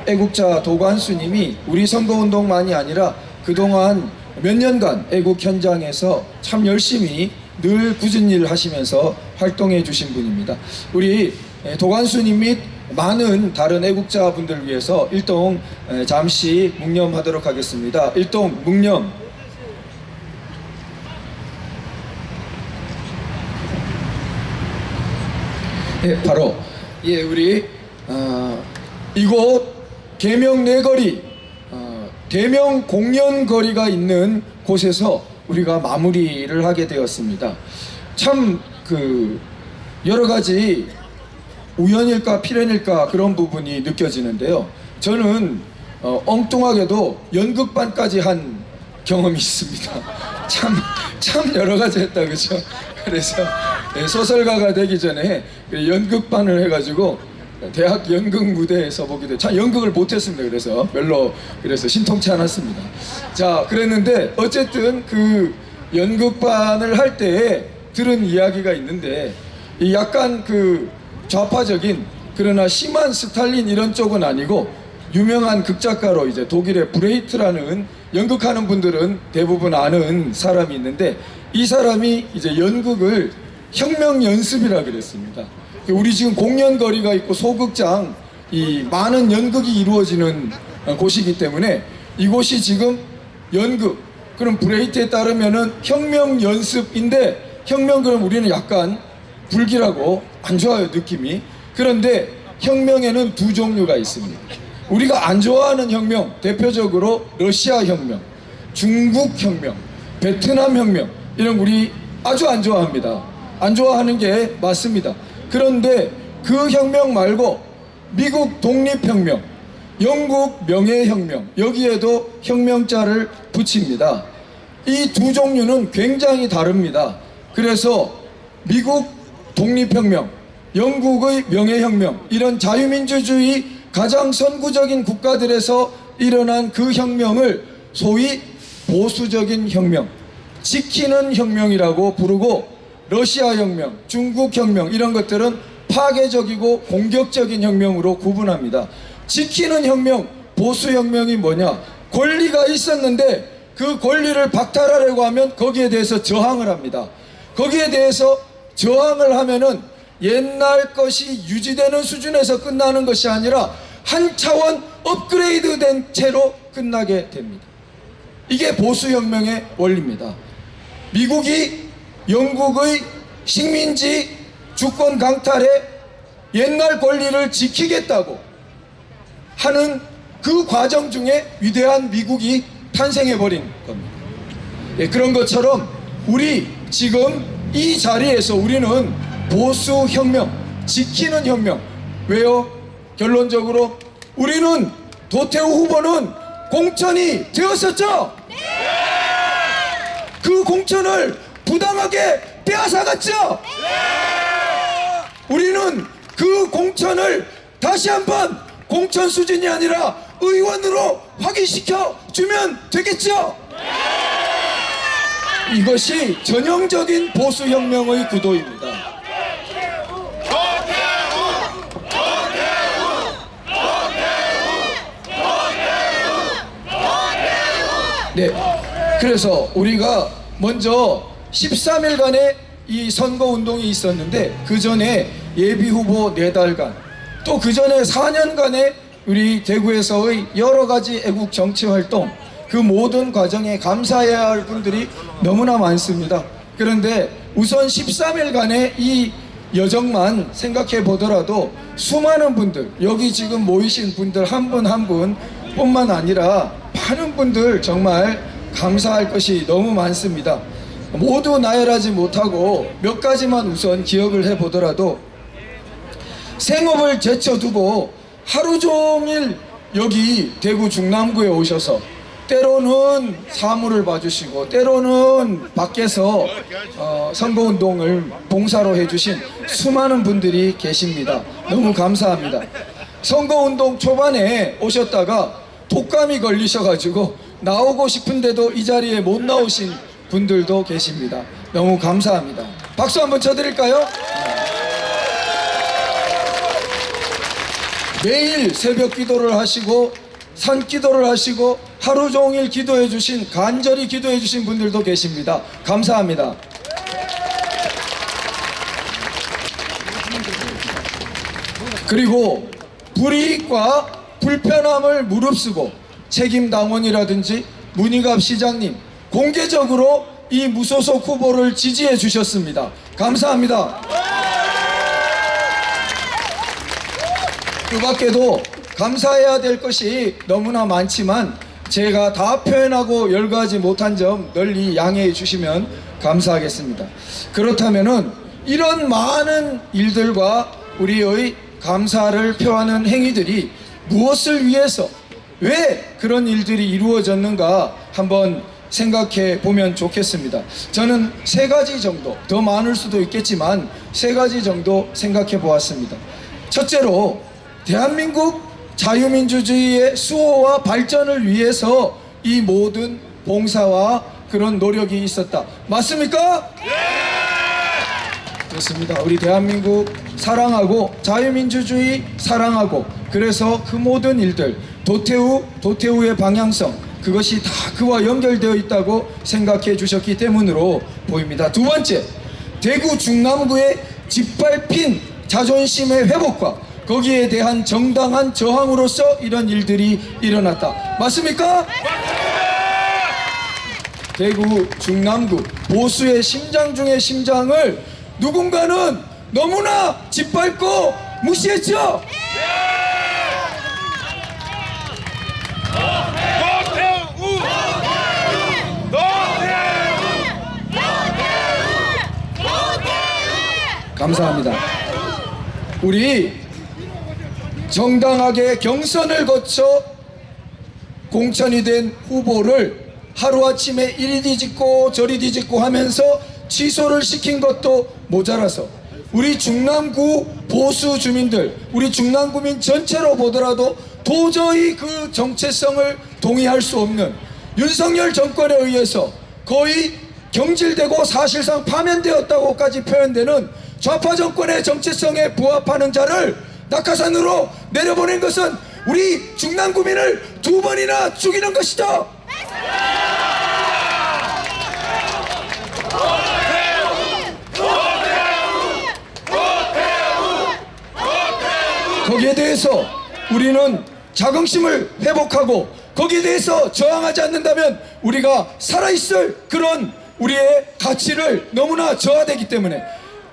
애국자 도관수님이 우리 선거운동만이 아니라 그동안 몇 년간 애국 현장에서 참 열심히 늘 굳은 일을 하시면서 활동해 주신 분입니다. 우리 도관수님 및 많은 다른 애국자분들 위해서 일동 잠시 묵념하도록 하겠습니다. 일동 묵념. 바로 우리 이곳 계명 내거리 대명 공연거리가 있는 곳에서 우리가 마무리를 하게 되었습니다. 참 여러 가지 우연일까 필연일까 그런 부분이 느껴지는데요. 저는 엉뚱하게도 연극반까지 한 경험이 있습니다. 참 여러 가지 했다 그죠? 그래서 소설가가 되기 전에 연극반을 해가지고 대학 연극 무대에 서보기도 했고, 참 연극을 못했습니다. 그래서 신통치 않았습니다. 자, 그랬는데 어쨌든 그 연극반을 할 때에 들은 이야기가 있는데, 이 약간 그 좌파적인 그러나 심한 스탈린 이런 쪽은 아니고 유명한 극작가로 이제 독일의 브레이트라는 연극하는 분들은 대부분 아는 사람이 있는데, 이 사람이 이제 연극을 혁명 연습이라 그랬습니다. 우리 지금 공연거리가 있고 소극장, 이 많은 연극이 이루어지는 곳이기 때문에 이곳이 지금 연극, 그럼 브레이트에 따르면은 혁명 연습인데, 혁명 그럼 우리는 약간 불길하고 안 좋아요, 느낌이. 그런데 혁명에는 두 종류가 있습니다. 우리가 안 좋아하는 혁명, 대표적으로 러시아 혁명, 중국 혁명, 베트남 혁명, 이런 우리 아주 안 좋아합니다. 안 좋아하는 게 맞습니다. 그런데 그 혁명 말고 미국 독립혁명, 영국 명예혁명, 여기에도 혁명자를 붙입니다. 이 두 종류는 굉장히 다릅니다. 그래서 미국 독립혁명, 영국의 명예혁명, 이런 자유민주주의 가장 선구적인 국가들에서 일어난 그 혁명을 소위 보수적인 혁명, 지키는 혁명이라고 부르고, 러시아 혁명, 중국 혁명, 이런 것들은 파괴적이고 공격적인 혁명으로 구분합니다. 지키는 혁명, 보수 혁명이 뭐냐? 권리가 있었는데 그 권리를 박탈하려고 하면 거기에 대해서 저항을 합니다. 거기에 대해서 저항을 하면은 옛날 것이 유지되는 수준에서 끝나는 것이 아니라 한 차원 업그레이드 된 채로 끝나게 됩니다. 이게 보수혁명의 원리입니다. 미국이 영국의 식민지 주권 강탈에 옛날 권리를 지키겠다고 하는 그 과정 중에 위대한 미국이 탄생해버린 겁니다. 예, 그런 것처럼 우리 지금 이 자리에서 우리는 보수혁명, 지키는 혁명. 왜요? 결론적으로 우리는 도태우 후보는 공천이 되었었죠? 그 공천을 부당하게 빼앗아갔죠? 우리는 그 공천을 다시 한번 공천 수준이 아니라 의원으로 확인시켜 주면 되겠죠? 이것이 전형적인 보수혁명의 구도입니다. 네, 그래서 우리가 먼저 13일간의 이 선거운동이 있었는데, 그 전에 예비후보 4달간, 또 그 전에 4년간의 우리 대구에서의 여러 가지 애국 정치활동, 그 모든 과정에 감사해야 할 분들이 너무나 많습니다. 그런데 우선 13일간의 이 여정만 생각해 보더라도 수많은 분들, 여기 지금 모이신 분들 한 분 한 분 뿐만 아니라 많은 분들 정말 감사할 것이 너무 많습니다. 모두 나열하지 못하고 몇 가지만 우선 기억을 해 보더라도, 생업을 제쳐두고 하루 종일 여기 대구 중남구에 오셔서 때로는 사무를 봐주시고 때로는 밖에서 선거운동을 봉사로 해주신 수많은 분들이 계십니다. 너무 감사합니다. 선거운동 초반에 오셨다가 독감이 걸리셔가지고 나오고 싶은데도 이 자리에 못 나오신 분들도 계십니다. 너무 감사합니다. 박수 한번 쳐드릴까요? 매일 새벽 기도를 하시고 산기도를 하시고 하루 종일 기도해 주신, 간절히 기도해 주신 분들도 계십니다. 감사합니다. 그리고 불이익과 불편함을 무릅쓰고 책임 당원이라든지 문희갑 시장님 공개적으로 이 무소속 후보를 지지해 주셨습니다. 감사합니다. 그 밖에도 감사해야 될 것이 너무나 많지만 제가 다 표현하고 열거하지 못한 점 널리 양해해 주시면 감사하겠습니다. 그렇다면은 이런 많은 일들과 우리의 감사를 표하는 행위들이 무엇을 위해서, 왜 그런 일들이 이루어졌는가 한번 생각해 보면 좋겠습니다. 저는 세 가지 정도, 더 많을 수도 있겠지만 세 가지 정도 생각해 보았습니다. 첫째로 대한민국 자유민주주의의 수호와 발전을 위해서 이 모든 봉사와 그런 노력이 있었다. 맞습니까? 그렇습니다. 우리 대한민국 사랑하고 자유민주주의 사랑하고 그래서 그 모든 일들 도태우의 방향성 그것이 다 그와 연결되어 있다고 생각해 주셨기 때문으로 보입니다. 두 번째, 대구 중남구의 짓밟힌 자존심의 회복과 거기에 대한 정당한 저항으로서 이런 일들이 일어났다. 맞습니까? 대구 중남구 보수의 심장 중의 심장을 누군가는 너무나 짓밟고 무시했죠? 감사합니다. 우리 정당하게 경선을 거쳐 공천이 된 후보를 하루아침에 이리 뒤집고 저리 뒤집고 하면서 취소를 시킨 것도 모자라서 우리 중남구 보수 주민들, 우리 중남구민 전체로 보더라도 도저히 그 정체성을 동의할 수 없는 윤석열 정권에 의해서 거의 경질되고 사실상 파면되었다고까지 표현되는 좌파 정권의 정체성에 부합하는 자를 낙하산으로 내려보낸 것은 우리 중남구민을 두 번이나 죽이는 것이죠. 거기에 대해서 우리는 자긍심을 회복하고 거기에 대해서 저항하지 않는다면 우리가 살아있을 그런 우리의 가치를 너무나 저하되기 때문에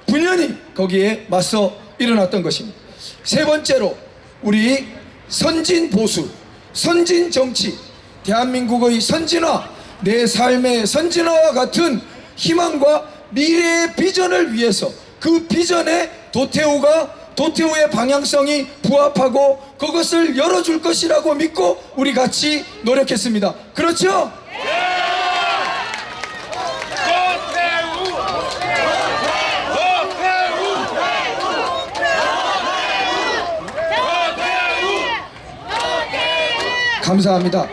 분연히 거기에 맞서 일어났던 것입니다. 세 번째로 우리 선진 보수, 선진 정치, 대한민국의 선진화, 내 삶의 선진화와 같은 희망과 미래의 비전을 위해서 그 비전에 도태우의 방향성이 부합하고 그것을 열어줄 것이라고 믿고 우리 같이 노력했습니다. 그렇죠? 감사합니다.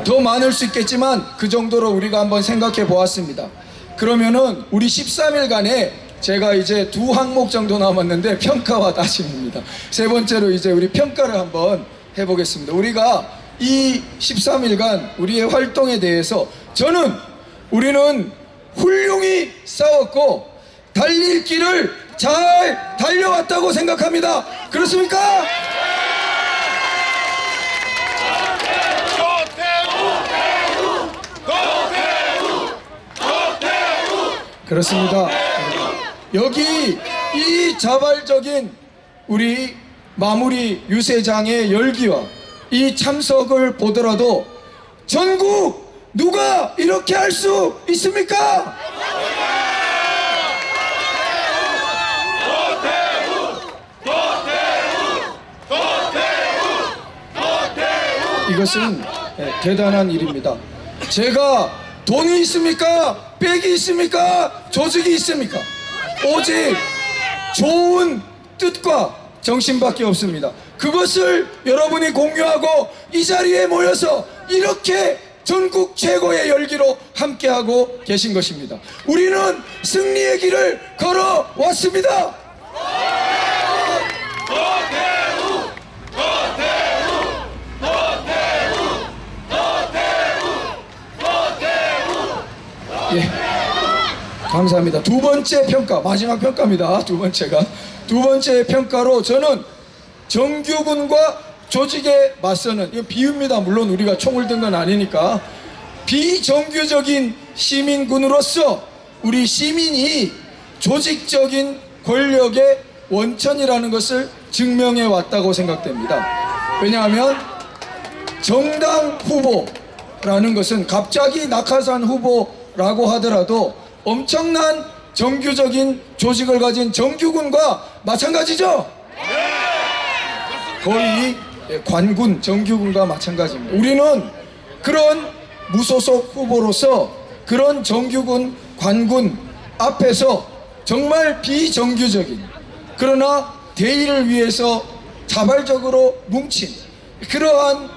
더 많을 수 있겠지만 그 정도로 우리가 한번 생각해 보았습니다. 그러면은 우리 13일간에 제가 이제 두 항목 정도 남았는데 평가와 다짐입니다. 세 번째로 이제 우리 평가를 한번 해보겠습니다. 우리가 이 13일간 우리의 활동에 대해서 우리는 훌륭히 싸웠고 달릴 길을 잘 달려왔다고 생각합니다. 그렇습니까? 그렇습니다. 여기 이 자발적인 우리 마무리 유세장의 열기와 이 참석을 보더라도 전국 누가 이렇게 할 수 있습니까? 이것은 대단한 일입니다. 제가 돈이 있습니까? 백이 있습니까? 조직이 있습니까? 오직 좋은 뜻과 정신밖에 없습니다. 그것을 여러분이 공유하고 이 자리에 모여서 이렇게 전국 최고의 열기로 함께하고 계신 것입니다. 우리는 승리의 길을 걸어왔습니다. 예, 감사합니다. 두 번째 평가, 마지막 평가입니다. 두 번째 평가로 저는 정규군과 조직에 맞서는, 이건 비유입니다. 물론 우리가 총을 든 건 아니니까, 비정규적인 시민군으로서 우리 시민이 조직적인 권력의 원천이라는 것을 증명해 왔다고 생각됩니다. 왜냐하면 정당 후보라는 것은 갑자기 낙하산 후보라고 하더라도 엄청난 정규적인 조직을 가진 정규군과 마찬가지죠? 거의 관군, 정규군과 마찬가지입니다. 우리는 그런 무소속 후보로서 그런 정규군 관군 앞에서 정말 비정규적인 그러나 대의를 위해서 자발적으로 뭉친 그러한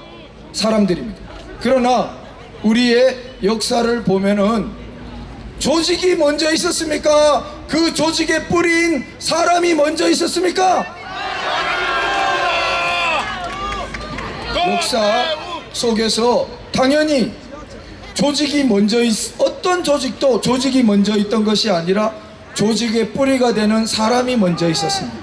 사람들입니다. 그러나 우리의 역사를 보면은 조직이 먼저 있었습니까? 그 조직의 뿌리인 사람이 먼저 있었습니까? 역사 속에서 당연히 조직이 먼저 어떤 조직도 조직이 먼저 있던 것이 아니라 조직의 뿌리가 되는 사람이 먼저 있었습니다.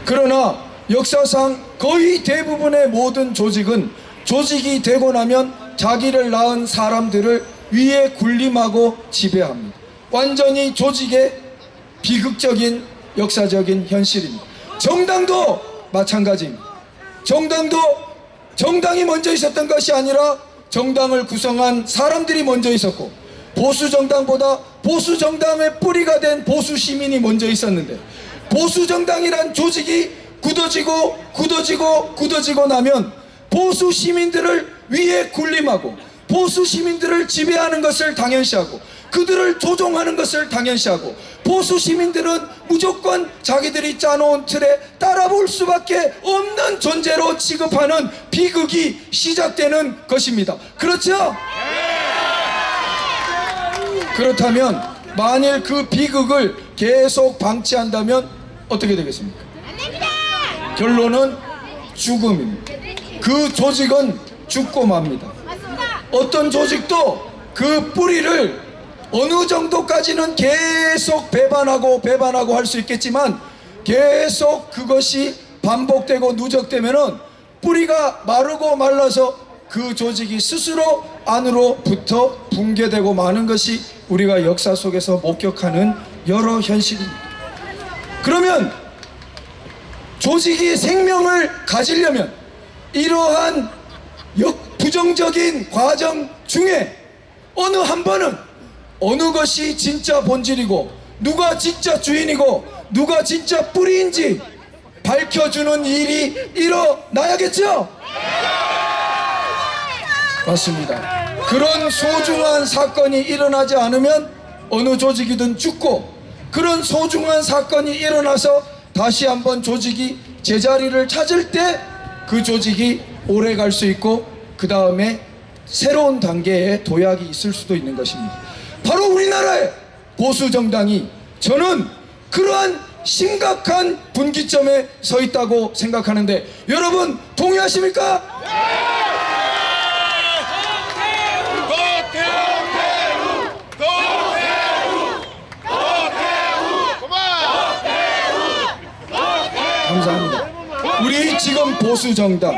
그러나 역사상 거의 대부분의 모든 조직은 조직이 되고 나면 자기를 낳은 사람들을 위에 군림하고 지배합니다. 완전히 조직의 비극적인 역사적인 현실입니다. 정당도 마찬가지입니다. 정당이 먼저 있었던 것이 아니라 정당을 구성한 사람들이 먼저 있었고, 보수정당보다 보수정당의 뿌리가 된 보수시민이 먼저 있었는데, 보수정당이란 조직이 굳어지고 나면 보수시민들을 위에 군림하고 보수시민들을 지배하는 것을 당연시하고 그들을 조종하는 것을 당연시하고 보수시민들은 무조건 자기들이 짜놓은 틀에 따라볼 수밖에 없는 존재로 취급하는 비극이 시작되는 것입니다. 그렇죠? 그렇다면 만일 그 비극을 계속 방치한다면 어떻게 되겠습니까? 결론은 죽음입니다. 그 조직은 죽고 맙니다. 어떤 조직도 그 뿌리를 어느 정도까지는 계속 배반하고 할 수 있겠지만 계속 그것이 반복되고 누적되면은 뿌리가 마르고 말라서 그 조직이 스스로 안으로부터 붕괴되고 마는 것이 우리가 역사 속에서 목격하는 여러 현실입니다. 그러면 조직이 생명을 가지려면 이러한 부정적인 과정 중에 어느 한 번은 어느 것이 진짜 본질이고 누가 진짜 주인이고 누가 진짜 뿌리인지 밝혀주는 일이 일어나야겠죠? 맞습니다. 그런 소중한 사건이 일어나지 않으면 어느 조직이든 죽고, 그런 소중한 사건이 일어나서 다시 한번 조직이 제자리를 찾을 때 그 조직이 오래 갈 수 있고 그 다음에 새로운 단계의 도약이 있을 수도 있는 것입니다. 바로 우리나라의 보수정당이 저는 그러한 심각한 분기점에 서 있다고 생각하는데 여러분 동의하십니까? 감사합니다. 우리 지금 보수정당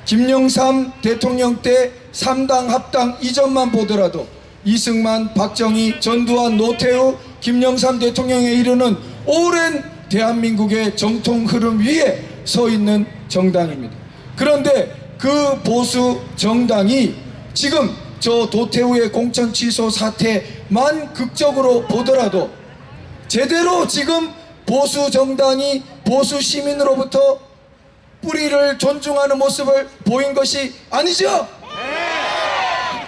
김영삼 대통령 때 3당 합당 이전만 보더라도 이승만, 박정희, 전두환, 노태우, 김영삼 대통령에 이르는 오랜 대한민국의 정통 흐름 위에 서 있는 정당입니다. 그런데 그 보수 정당이 지금 저 도태우의 공천 취소 사태만 극적으로 보더라도 제대로 지금 보수 정당이 보수 시민으로부터 뿌리를 존중하는 모습을 보인 것이 아니죠?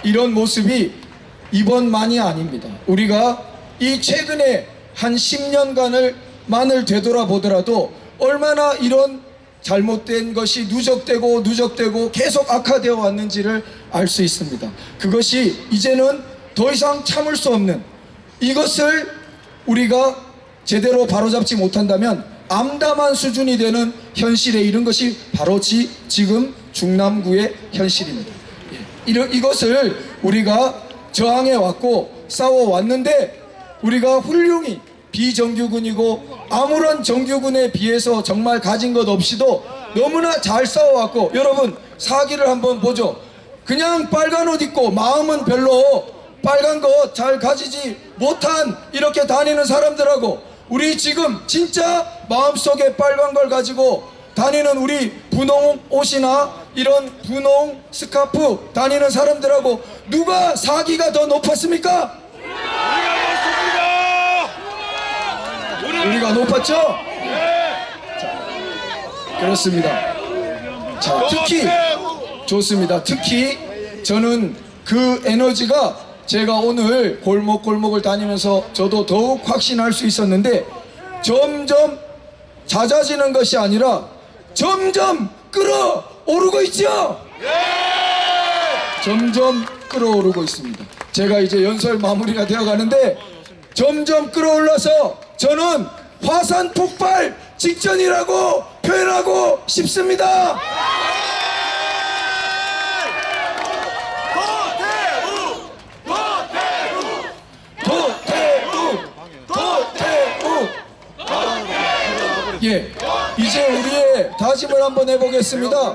이런 모습이 이번만이 아닙니다. 우리가 이 최근에 한 10년간을 되돌아보더라도 얼마나 이런 잘못된 것이 누적되고 계속 악화되어 왔는지를 알 수 있습니다. 그것이 이제는 더 이상 참을 수 없는, 이것을 우리가 제대로 바로잡지 못한다면 암담한 수준이 되는 현실에 이른 것이 바로 지금 중남구의 현실입니다. 이것을 우리가 저항해 왔고 싸워 왔는데 우리가 훌륭히 비정규군이고 아무런 정규군에 비해서 정말 가진 것 없이도 너무나 잘 싸워왔고, 여러분 사기를 한번 보죠. 그냥 빨간 옷 입고 마음은 별로 빨간 거 잘 가지지 못한 이렇게 다니는 사람들하고 우리 지금 진짜 마음속에 빨간 걸 가지고 다니는 우리 분홍 옷이나 이런 분홍 스카프 다니는 사람들하고 누가 사기가 더 높았습니까? 우리가 높았죠? 자, 그렇습니다. 자, 특히 좋습니다. 특히 저는 그 에너지가 제가 오늘 골목골목을 다니면서 저도 더욱 확신할 수 있었는데 점점 잦아지는 것이 아니라 점점 끌어오르고 있죠. 점점 끌어오르고 있습니다. 제가 이제 연설 마무리가 되어 가는데 점점 끌어올라서 저는 화산 폭발 직전이라고 표현하고 싶습니다. 도태우. 예, 이제 우리의 다짐을 한번 해보겠습니다.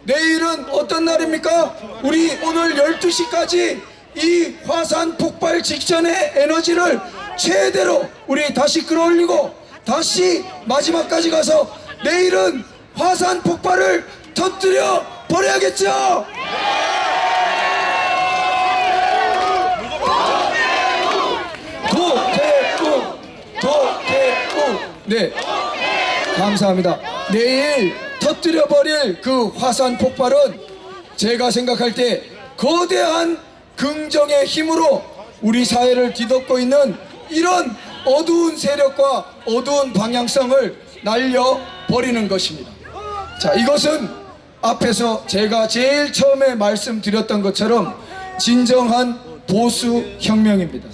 내일은 어떤 날입니까? 우리 오늘 12시까지 이 화산 폭발 직전의 에너지를 최대로 우리 다시 끌어올리고 다시 마지막까지 가서 내일은 화산 폭발을 터뜨려 버려야겠죠? 도태우. 네, 감사합니다. 내일 터뜨려버릴 그 화산 폭발은 제가 생각할 때 거대한 긍정의 힘으로 우리 사회를 뒤덮고 있는 이런 어두운 세력과 어두운 방향성을 날려버리는 것입니다. 자, 이것은 앞에서 제가 제일 처음에 말씀드렸던 것처럼 진정한 보수 혁명입니다.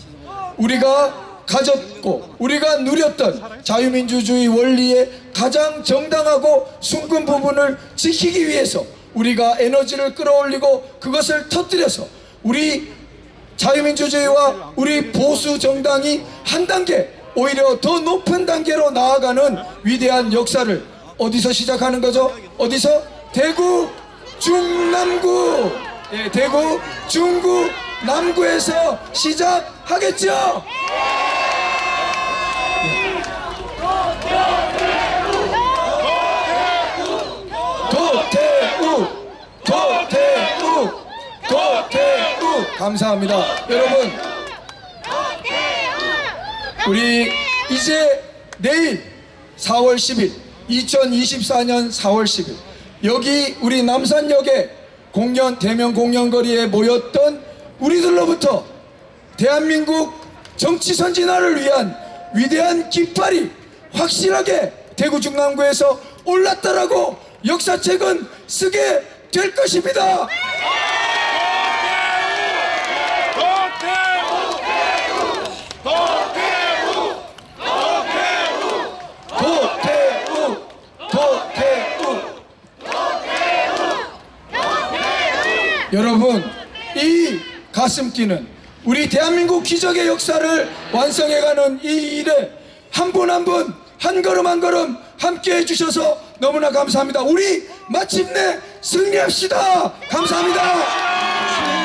우리가 가졌고 우리가 누렸던 자유민주주의 원리의 가장 정당하고 숨은 부분을 지키기 위해서 우리가 에너지를 끌어올리고 그것을 터뜨려서 우리 자유민주주의와 우리 보수 정당이 한 단계 오히려 더 높은 단계로 나아가는 위대한 역사를 어디서 시작하는 거죠? 어디서? 대구 중남구. 예, 대구 중구 남구에서 시작하겠죠? 도태우. 감사합니다. 여러분, 우리 이제 내일 4월 10일 2024년 4월 10일 여기 우리 남산역에 대면 공연거리에 모였던 우리들로부터 대한민국 정치 선진화를 위한 위대한 깃발이 확실하게 대구 중남구에서 올랐다라고 역사책은 쓰게 될 것입니다. 여러분, 이 가슴 뛰는 우리 대한민국 기적의 역사를 완성해가는 이 일에 한 분 한 분 한 걸음 한 걸음 함께 해주셔서 너무나 감사합니다. 우리 마침내 승리합시다. 감사합니다.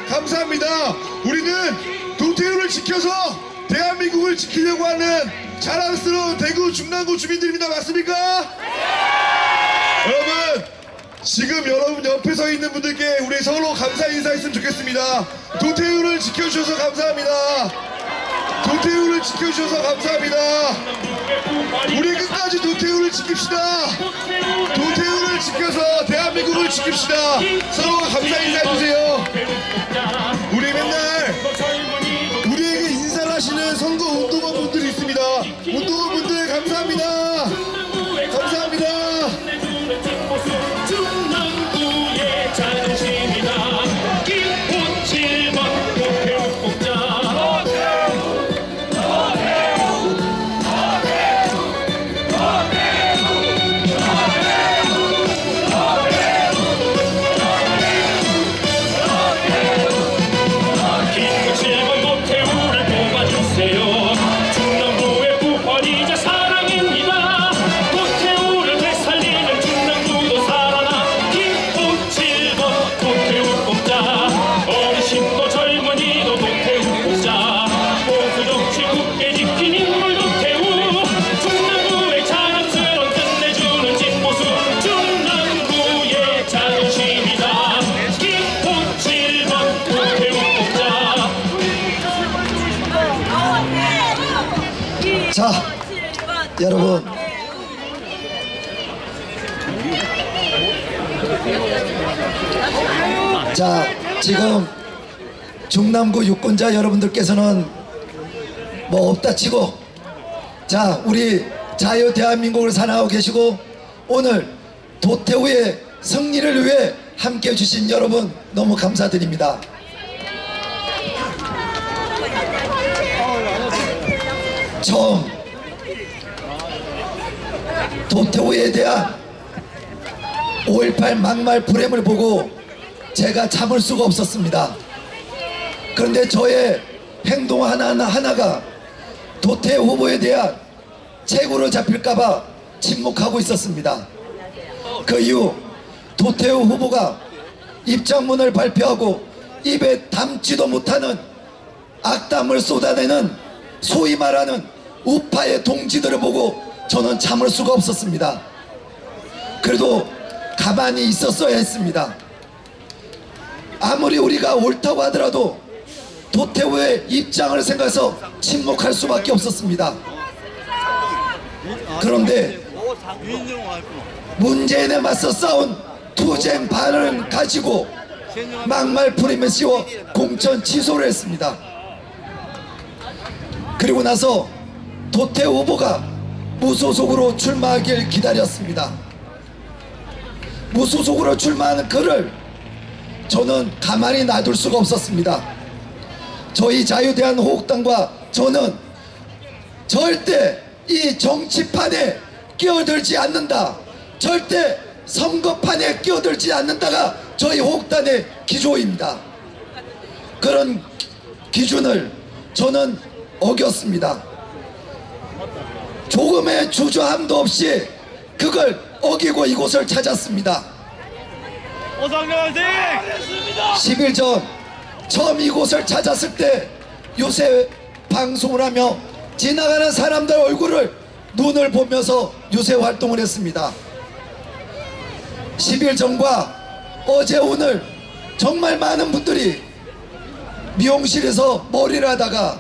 감사합니다. 우리는 도태우를 지켜서 대한민국을 지키려고 하는 자랑스러운 대구 중남구 주민들입니다. 맞습니까? 여러분, 지금 여러분 옆에 서 있는 분들께 우리 서로 감사 인사했으면 좋겠습니다. 도태우를 지켜주셔서 감사합니다. 도태우를 지켜주셔서 감사합니다. 우리 끝까지 도태우를 지킵시다. 도태우를 지켜서 대한민국을 지킵시다. 서로 감사 인사해주세요. 우리 맨날 우리에게 인사를 하시는 선거 운동원분들이 있습니다. 운동원분들 감사합니다. 감사합니다. 여러분, 자, 지금 중남구 유권자 여러분들께서는 뭐 없다 치고, 자, 우리 자유 대한민국을 사랑하고 계시고 오늘 도태우의 승리를 위해 함께 해주신 여러분 너무 감사드립니다. 처음 도태우에 대한 5.18 막말 불행을 보고 제가 참을 수가 없었습니다. 그런데 저의 행동 하나하나가 도태우 후보에 대한 책으로 잡힐까봐 침묵하고 있었습니다. 그 이후 도태우 후보가 입장문을 발표하고 입에 담지도 못하는 악담을 쏟아내는 소위 말하는 우파의 동지들을 보고 저는 참을 수가 없었습니다. 그래도 가만히 있었어야 했습니다. 아무리 우리가 옳다고 하더라도 도태우의 입장을 생각해서 침묵할 수밖에 없었습니다. 그런데 문재인에 맞서 싸운 투쟁 반을 가지고 막말 프레임을 씌워 공천 취소를 했습니다. 그리고 나서 도태우 후보가 무소속으로 출마하길 기다렸습니다. 무소속으로 출마하는 그를 저는 가만히 놔둘 수가 없었습니다. 저희 자유대한호국당과 저는 절대 이 정치판에 끼어들지 않는다, 절대 선거판에 끼어들지 않는다가 저희 호국당의 기조입니다. 그런 기준을 저는 어겼습니다. 조금의 주저함도 없이 그걸 어기고 이곳을 찾았습니다. 10일 전 처음 이곳을 찾았을 때 요새 방송을 하며 지나가는 사람들 얼굴을 눈을 보면서 요새 활동을 했습니다. 10일 전과 어제 오늘 정말 많은 분들이 미용실에서 머리를 하다가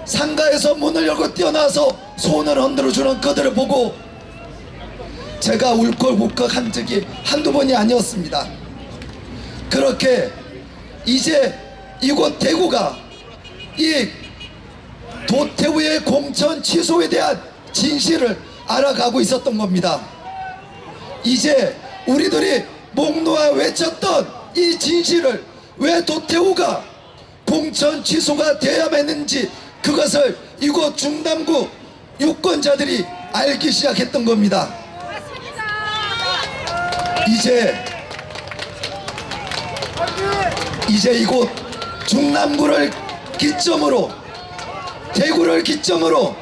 상가에서 문을 열고 뛰어나와서 손을 흔들어주는 그들을 보고 제가 울컥울컥 한 적이 한두 번이 아니었습니다. 그렇게 이제 이곳 대구가 이 도태우의 공천 취소에 대한 진실을 알아가고 있었던 겁니다. 이제 우리들이 목 놓아 외쳤던 이 진실을 왜 도태우가 공천 취소가 되어야만 했는지 그것을 이곳 중남구 유권자들이 알기 시작했던 겁니다. 이제 이곳 중남구를 기점으로 대구를 기점으로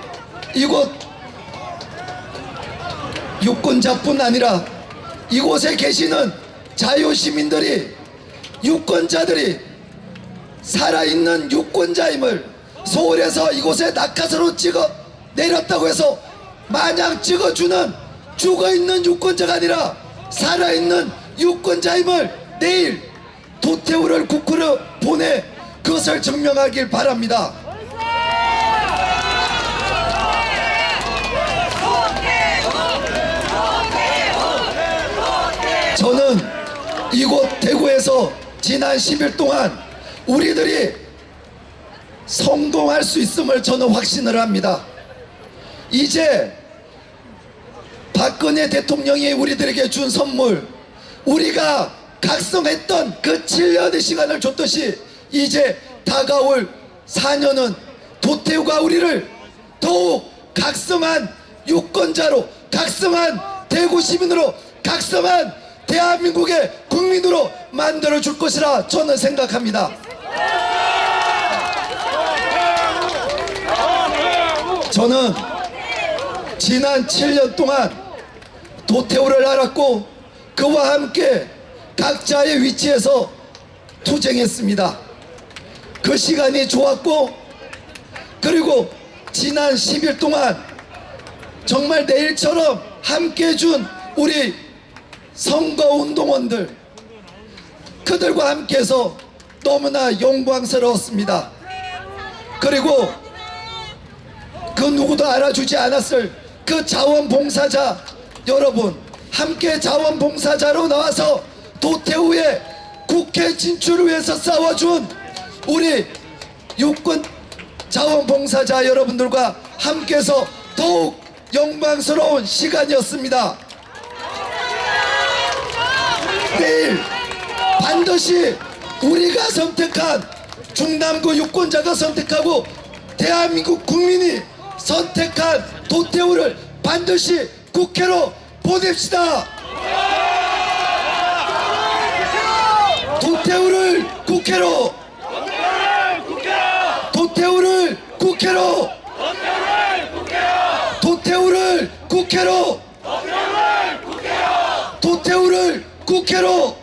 이곳 유권자뿐 아니라 이곳에 계시는 자유시민들이 유권자들이 살아있는 유권자임을 서울에서 이곳에 낙하산으로 찍어 내렸다고 해서 마냥 찍어주는 죽어있는 유권자가 아니라 살아있는 유권자임을 내일 도태우를 국회로 보내 그것을 증명하길 바랍니다. 저는 이곳 대구에서 지난 10일 동안 우리들이 성공할 수 있음을 저는 확신을 합니다. 이제 박근혜 대통령이 우리들에게 준 선물, 우리가 각성했던 그 7년의 시간을 줬듯이 이제 다가올 4년은 도태우가 우리를 더욱 각성한 유권자로, 각성한 대구 시민으로, 각성한 대한민국의 국민으로 만들어 줄 것이라 저는 생각합니다. 저는 지난 7년 동안 도태우를 알았고 그와 함께 각자의 위치에서 투쟁했습니다. 그 시간이 좋았고, 그리고 지난 10일 동안 정말 내일처럼 함께 해준 우리 선거운동원들, 그들과 함께해서 너무나 영광스러웠습니다. 그리고 그 누구도 알아주지 않았을 그 자원봉사자 여러분 함께 자원봉사자로 나와서 도태우의 국회 진출을 위해서 싸워준 우리 유권 자원봉사자 여러분들과 함께해서 더욱 영광스러운 시간이었습니다. 내일 반드시 우리가 선택한 중남구 유권자가 선택하고 대한민국 국민이 선택한 도태우를 반드시 국회로 보냅시다. 도태우를 국회로, 도태우를 국회로, 도태우를 국회로, 도태우를 국회로,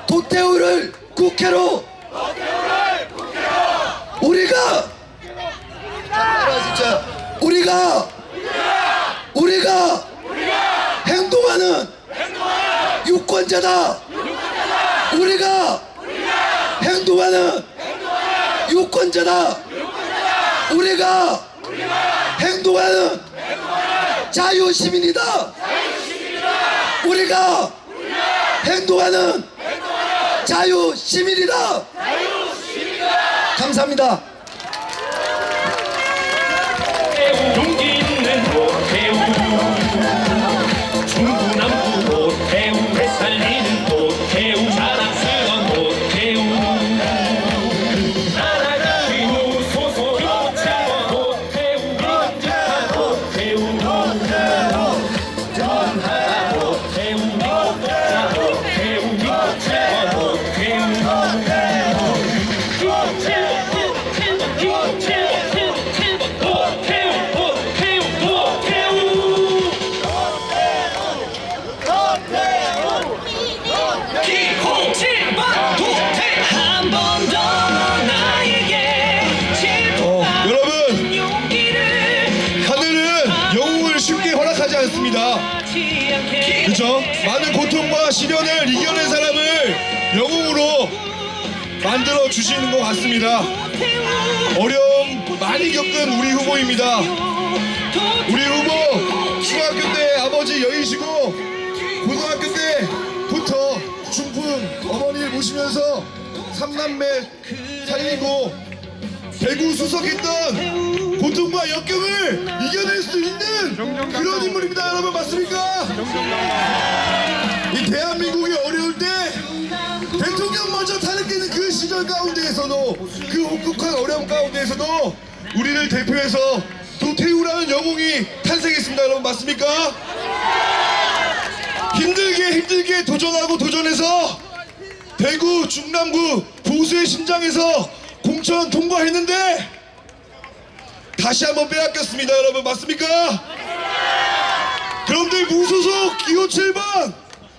도태우를 국회로. 우리가 행동하는 유권자다. 우리가 행동하는 유권자다. 우리가 행동하는 자유시민이다. 우리가 행동하는 자유시민이다. 감사합니다. 용기 있는 도태우 중구 남구 도태우 되살리는 도태우 자랑스러운 도태우 나라가 비우소서 교체와 도태우 민주화 도태우 전하다 도태우 민국자 도태우 민주체와 도태우 그죠? 많은 고통과 시련을 이겨낸 사람을 영웅으로 만들어 주시는 것 같습니다. 어려움 많이 겪은 우리 후보입니다. 우리 후보 중학교 때 아버지 여의시고 고등학교 때부터 중풍 어머니를 모시면서 삼남매 살리고 대구 수석했던 고통과 역경을 이겨낼 수 있는 그런 인물입니다. 여러분 맞습니까? 이 대한민국이 어려울 때 대통령 먼저 타는게는 그 시절 가운데에서도 그 혹독한 어려움 가운데에서도 우리를 대표해서 도태우라는 영웅이 탄생했습니다. 여러분 맞습니까? 힘들게 도전하고 도전해서 대구 중남구 보수의 심장에서 공천 통과했는데 다시 한번 빼앗겼습니다. 여러분 맞습니까? 그런데 무소속 기호 7번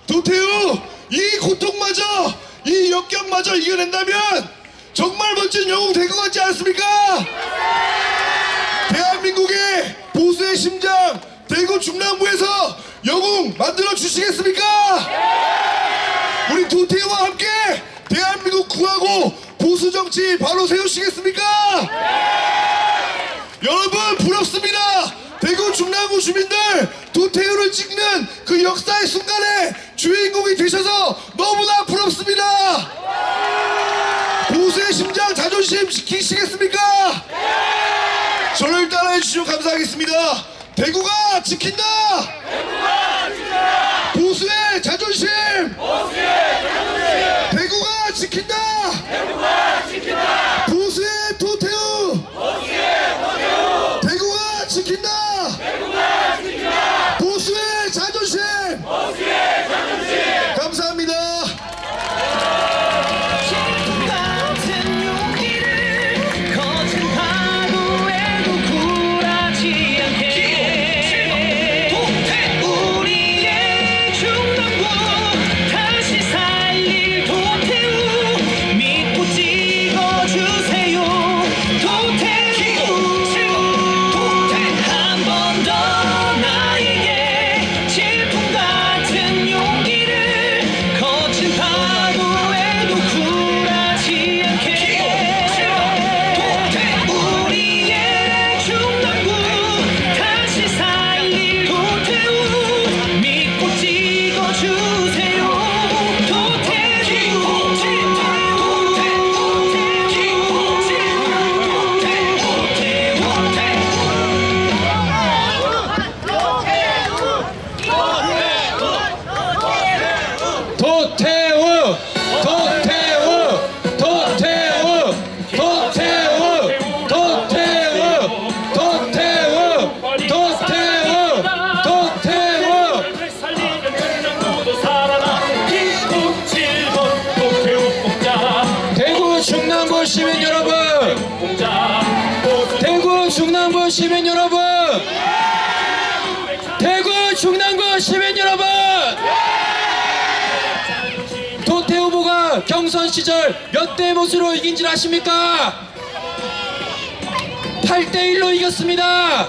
도태우 이 고통마저 이 역경마저 이겨낸다면 정말 멋진 영웅 될 것 같지 않습니까? 대한민국의 보수의 심장 대구 중남구에서 영웅 만들어 주시겠습니까? 우리 도태우와 함께 대한민국 구하고 보수 정치 바로 세우시겠습니까? 여러분 부럽습니다. 대구 중남구 주민들 도태우를 찍는 그 역사의 순간에 주인공이 되셔서 너무나 부럽습니다. 보수의 심장 자존심 지키시겠습니까? 저를 따라해 주시면 감사하겠습니다. 대구가 지킨다. 보수의 자존심. 대구가 지킨다. 보수의 도태우. 대구가 지킨다. 보수의 자존심. 감사합니다. 칠풍 대구 중랑구 시민 여러분, 도태 후보가 경선 시절 몇 대 못으로 이긴 줄 아십니까? 8대1로 이겼습니다.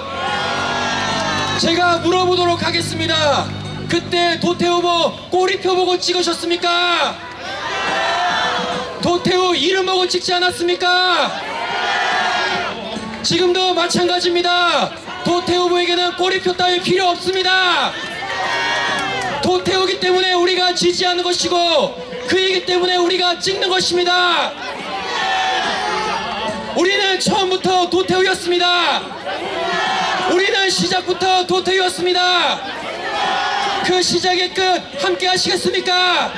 제가 물어보도록 하겠습니다. 그때 도태 후보 꼬리표 보고 찍으셨습니까? 도태우 이름 보고 찍지 않았습니까? 지금도 마찬가지입니다. 도태 후보에게는 꼬리표 따위 필요 없습니다. 도태우기 때문에 우리가 지지하는 것이고 그이기 때문에 우리가 찍는 것입니다. 우리는 처음부터 도태우였습니다. 우리는 시작부터 도태우였습니다. 그 시작의 끝 함께 하시겠습니까?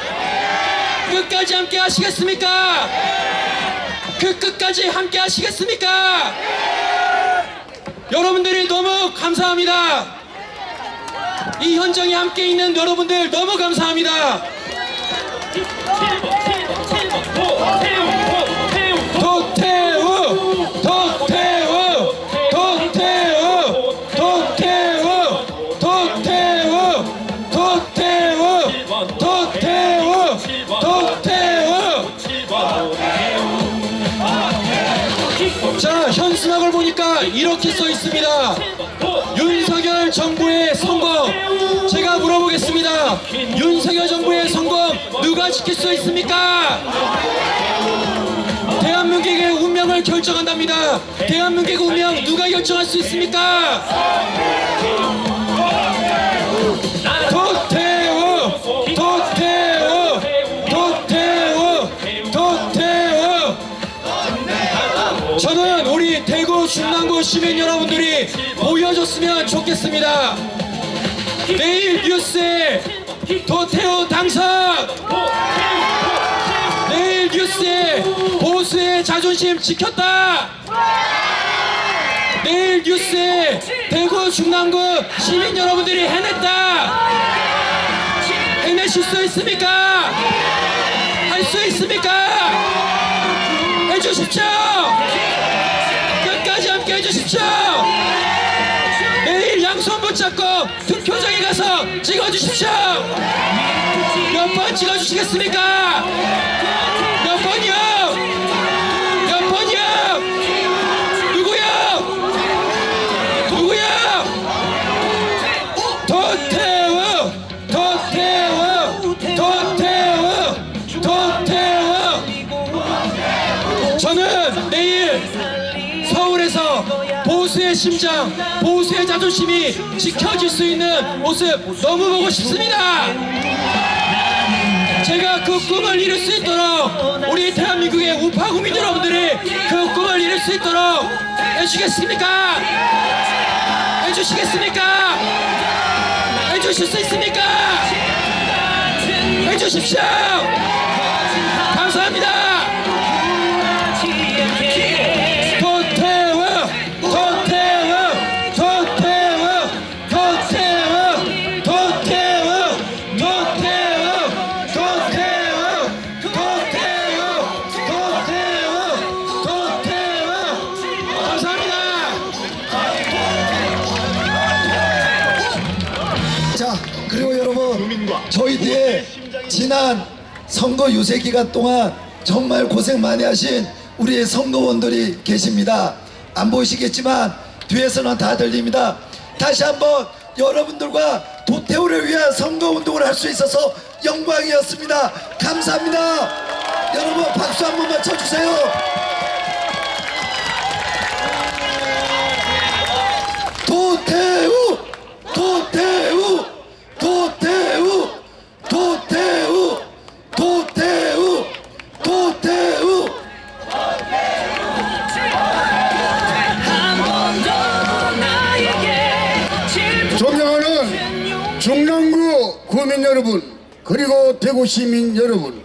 끝까지 함께 하시겠습니까? 그 끝까지 함께 하시겠습니까? 여러분들이 너무 감사합니다. 이 현장에 함께 있는 여러분들 너무 감사합니다. 도태우, 도태우, 도태우, 도태우, 도태우, 도태우, 도태우, 도태우. 자, 현수막을 보니까 이렇게 써 있습니다. 윤석열 정부의 성공. 제가 물어보겠습니다. 윤석열 정부의 성공 누가 지킬 수 있습니까? 대한민국의 운명을 결정한답니다. 대한민국의 운명 누가 결정할 수 있습니까? 도태우, 도태우, 도태우, 도태우. 저는 우리 대구 중랑구 시민 여러분들이 보여줬으면 좋겠습니다. 내일 뉴스에 도태우 당선, 내일 뉴스에 보수의 자존심 지켰다, 내일 뉴스에 대구 중랑구 시민 여러분들이 해냈다. 해내실 수 있습니까? 할 수 있습니까? 해주십시오. 끝까지 함께 해주십시오. 내일 양손 붙잡고 투표장에 가서 찍어주십시오. 몇 번 찍어주시겠습니까? 몇 번이요? 몇 번이요? 누구요? 누구요? 도태우, 도태우, 도태우, 도태우. 저는 내일 서울에서 보수의 심장, 보수의 자존심이 지켜질 수 있는 모습 너무 보고 싶습니다. 제가 그 꿈을 이룰 수 있도록 우리 대한민국의 우파 국민 여러분들이 그 꿈을 이룰 수 있도록 해주시겠습니까? 해주시겠습니까? 해주실 수 있습니까? 해주십시오. 감사합니다. 도태우, 도태우, 도태우, 도태우, 도태우, 도태우, 도태우, 도태우, 도태우, 도태우. 감사합니다. 자, 그리고 여러분, 저희 뒤에 지난 선거 유세 기간 동안 정말 고생 많이 하신 우리 선거원들이 계십니다. 안 보이시겠지만 뒤에서는 다 들립니다. 다시 한번 여러분들과 도태우를 위한 선거운동을 할 수 있어서 영광이었습니다. 감사합니다. 여러분 박수 한 번만 쳐주세요. 도태우, 도태우, 도태우, 도태우, 도태우, 도태우. 존경하는 중랑구 구민 여러분, 그리고 대구 시민 여러분,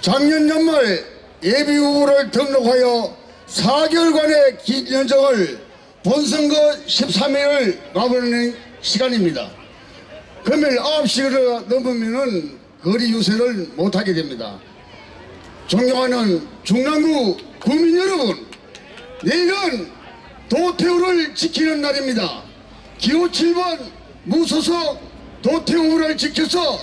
작년 연말 예비 후보를 등록하여 4개월간의 기연정을 본선거 13일을 마무리하는 시간입니다. 금일 9시가 넘으면 거리 유세를 못하게 됩니다. 존경하는 중랑구 구민 여러분, 내일은 도태우를 지키는 날입니다. 기호 7번 무소속 도태우 후보를 지켜서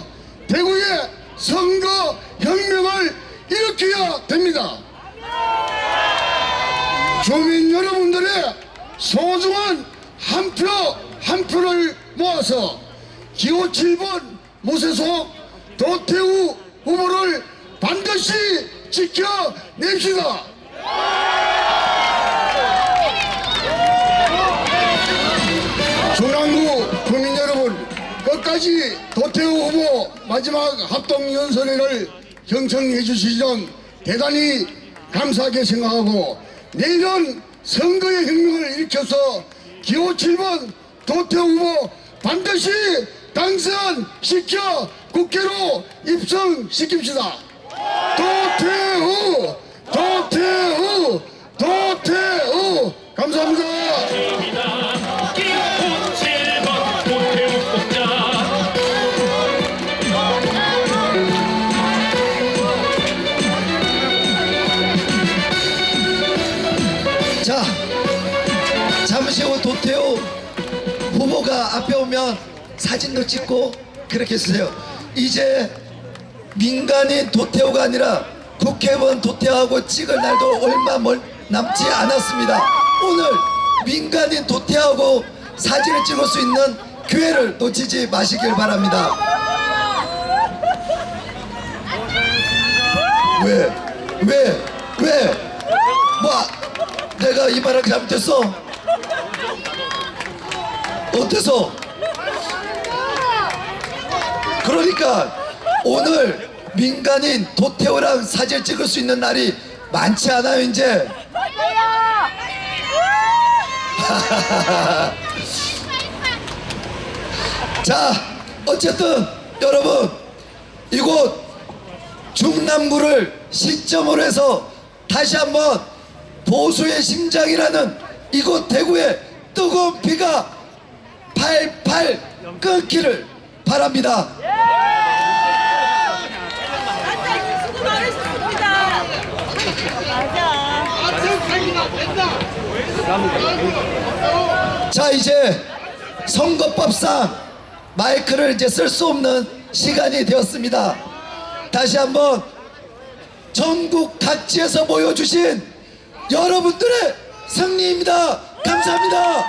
대구의 선거 혁명을 일으켜야 됩니다. 주민 여러분들의 소중한 한 표 한 표를 모아서 기호 7번 무소속 도태우 후보를 반드시 지켜냅시다. 중랑구 국민 여러분, 끝까지 도태우 후보 마지막 합동 연설회를 경청해 주시기 전 대단히 감사하게 생각하고, 내일은 선거의 혁명을 일으켜서 기호 7번 도태우 후보 반드시 당선시켜 국회로 입성시킵시다. 도태우, 도태우, 도태우. 감사합니다. 기호 7번 도태우 뽑자. 자, 잠시 후 도태우 후보가 앞에 오면 사진도 찍고 그렇게 쓰세요. 이제 민간인 도태우가 아니라 국회의원 도태우하고 찍을 날도 얼마 남지 않았습니다. 오늘 민간인 도태우하고 사진을 찍을 수 있는 기회를 놓치지 마시길 바랍니다. 왜? 뭐 내가 이 말을 잘못했어? 어때서? 그러니까 오늘 민간인 도태우랑 사진 찍을 수 있는 날이 많지 않아요 이제. 자, 어쨌든 여러분, 이곳 중남구를 시점으로 해서 다시 한번 보수의 심장이라는 이곳 대구의 뜨거운 피가 팔팔 끓기를 바랍니다. 수고 많으셨습니다. 맞아. 자, 이제 선거법상 마이크를 이제 쓸 수 없는 시간이 되었습니다. 다시 한번 전국 각지에서 모여주신 여러분들의 승리입니다. 감사합니다.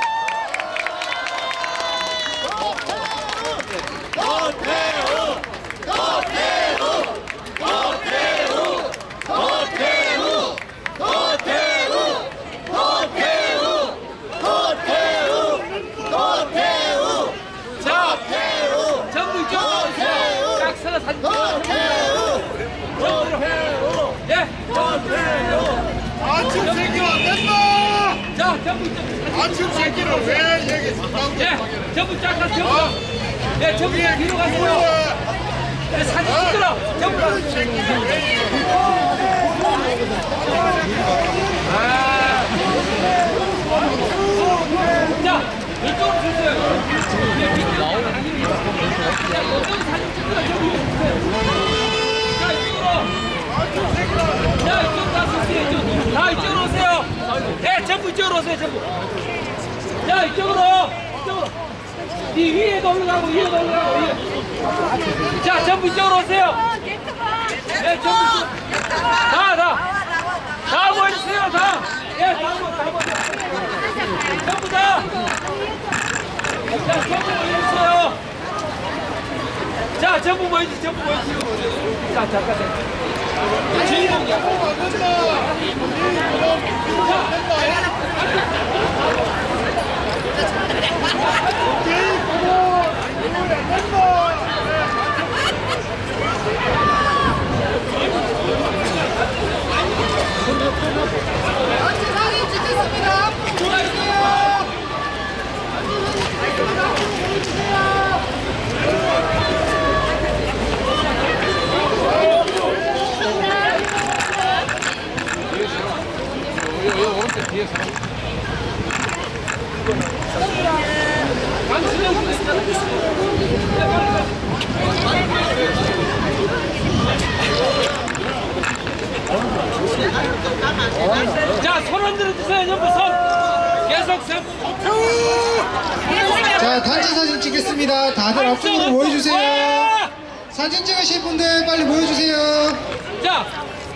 전부 이쪽으로 딱 서서 사진 아침 새끼는 안 된다. 자, 전부 이쪽으로 아침 새끼를 왜 얘기? 예, 전부 쫙 가세요. 예, 전부 뒤로 가세요. 예, 사진 찍으러 전부 자, 이쪽으로 주세요. 예, 이쪽으로 당연히. 자, 이쪽으로 사진 찍으러 전부 자, 이쪽으로. 자, 이쪽으로 다 쓰세요. 이쪽으로. 다 이쪽으로 오세요. 예, 전부 이쪽으로 오세요. 전부. 자, 이쪽으로. 이 위에도 올라가고 위에도 올라가고 위에. 자, 전부 이쪽으로 오세요. 네, 전부 다 모여주세요. 다. 예, 다 모여. 전부 다. 자, 전부 모여주세요. 자, 전부 모여주세요. 전부 모여주세요. 자, 잠깐. 주인공이야. 사진 찍겠습니다. 자, 손 흔들어 주세요. 전부 손. 계속 자, 단체 사진 찍겠습니다. 다들 앞쪽으로 모여주세요. 사진 찍으실 분들 빨리 모여주세요. 자,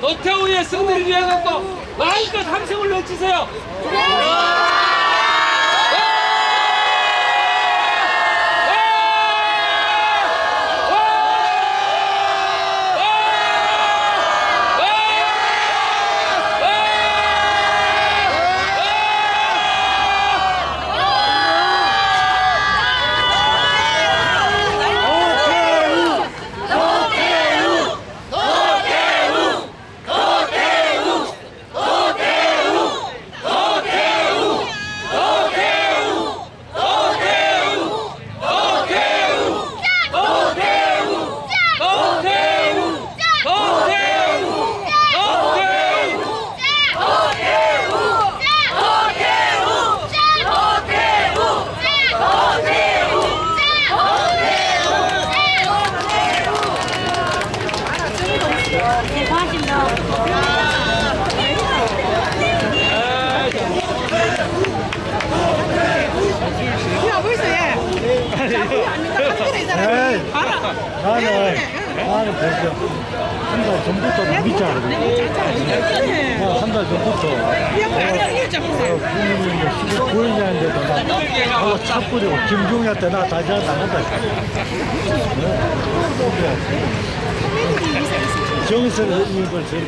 노태우의 승리를 위해 갖고 마음껏 함성을 외치세요. 나는 벌써 한 달 전부터 믿잖아. 한 달 전부터 국민이 19일째인데도 하고 차 뿌리고 김종희한테 나 다시 나간다. 정세를 이걸 제일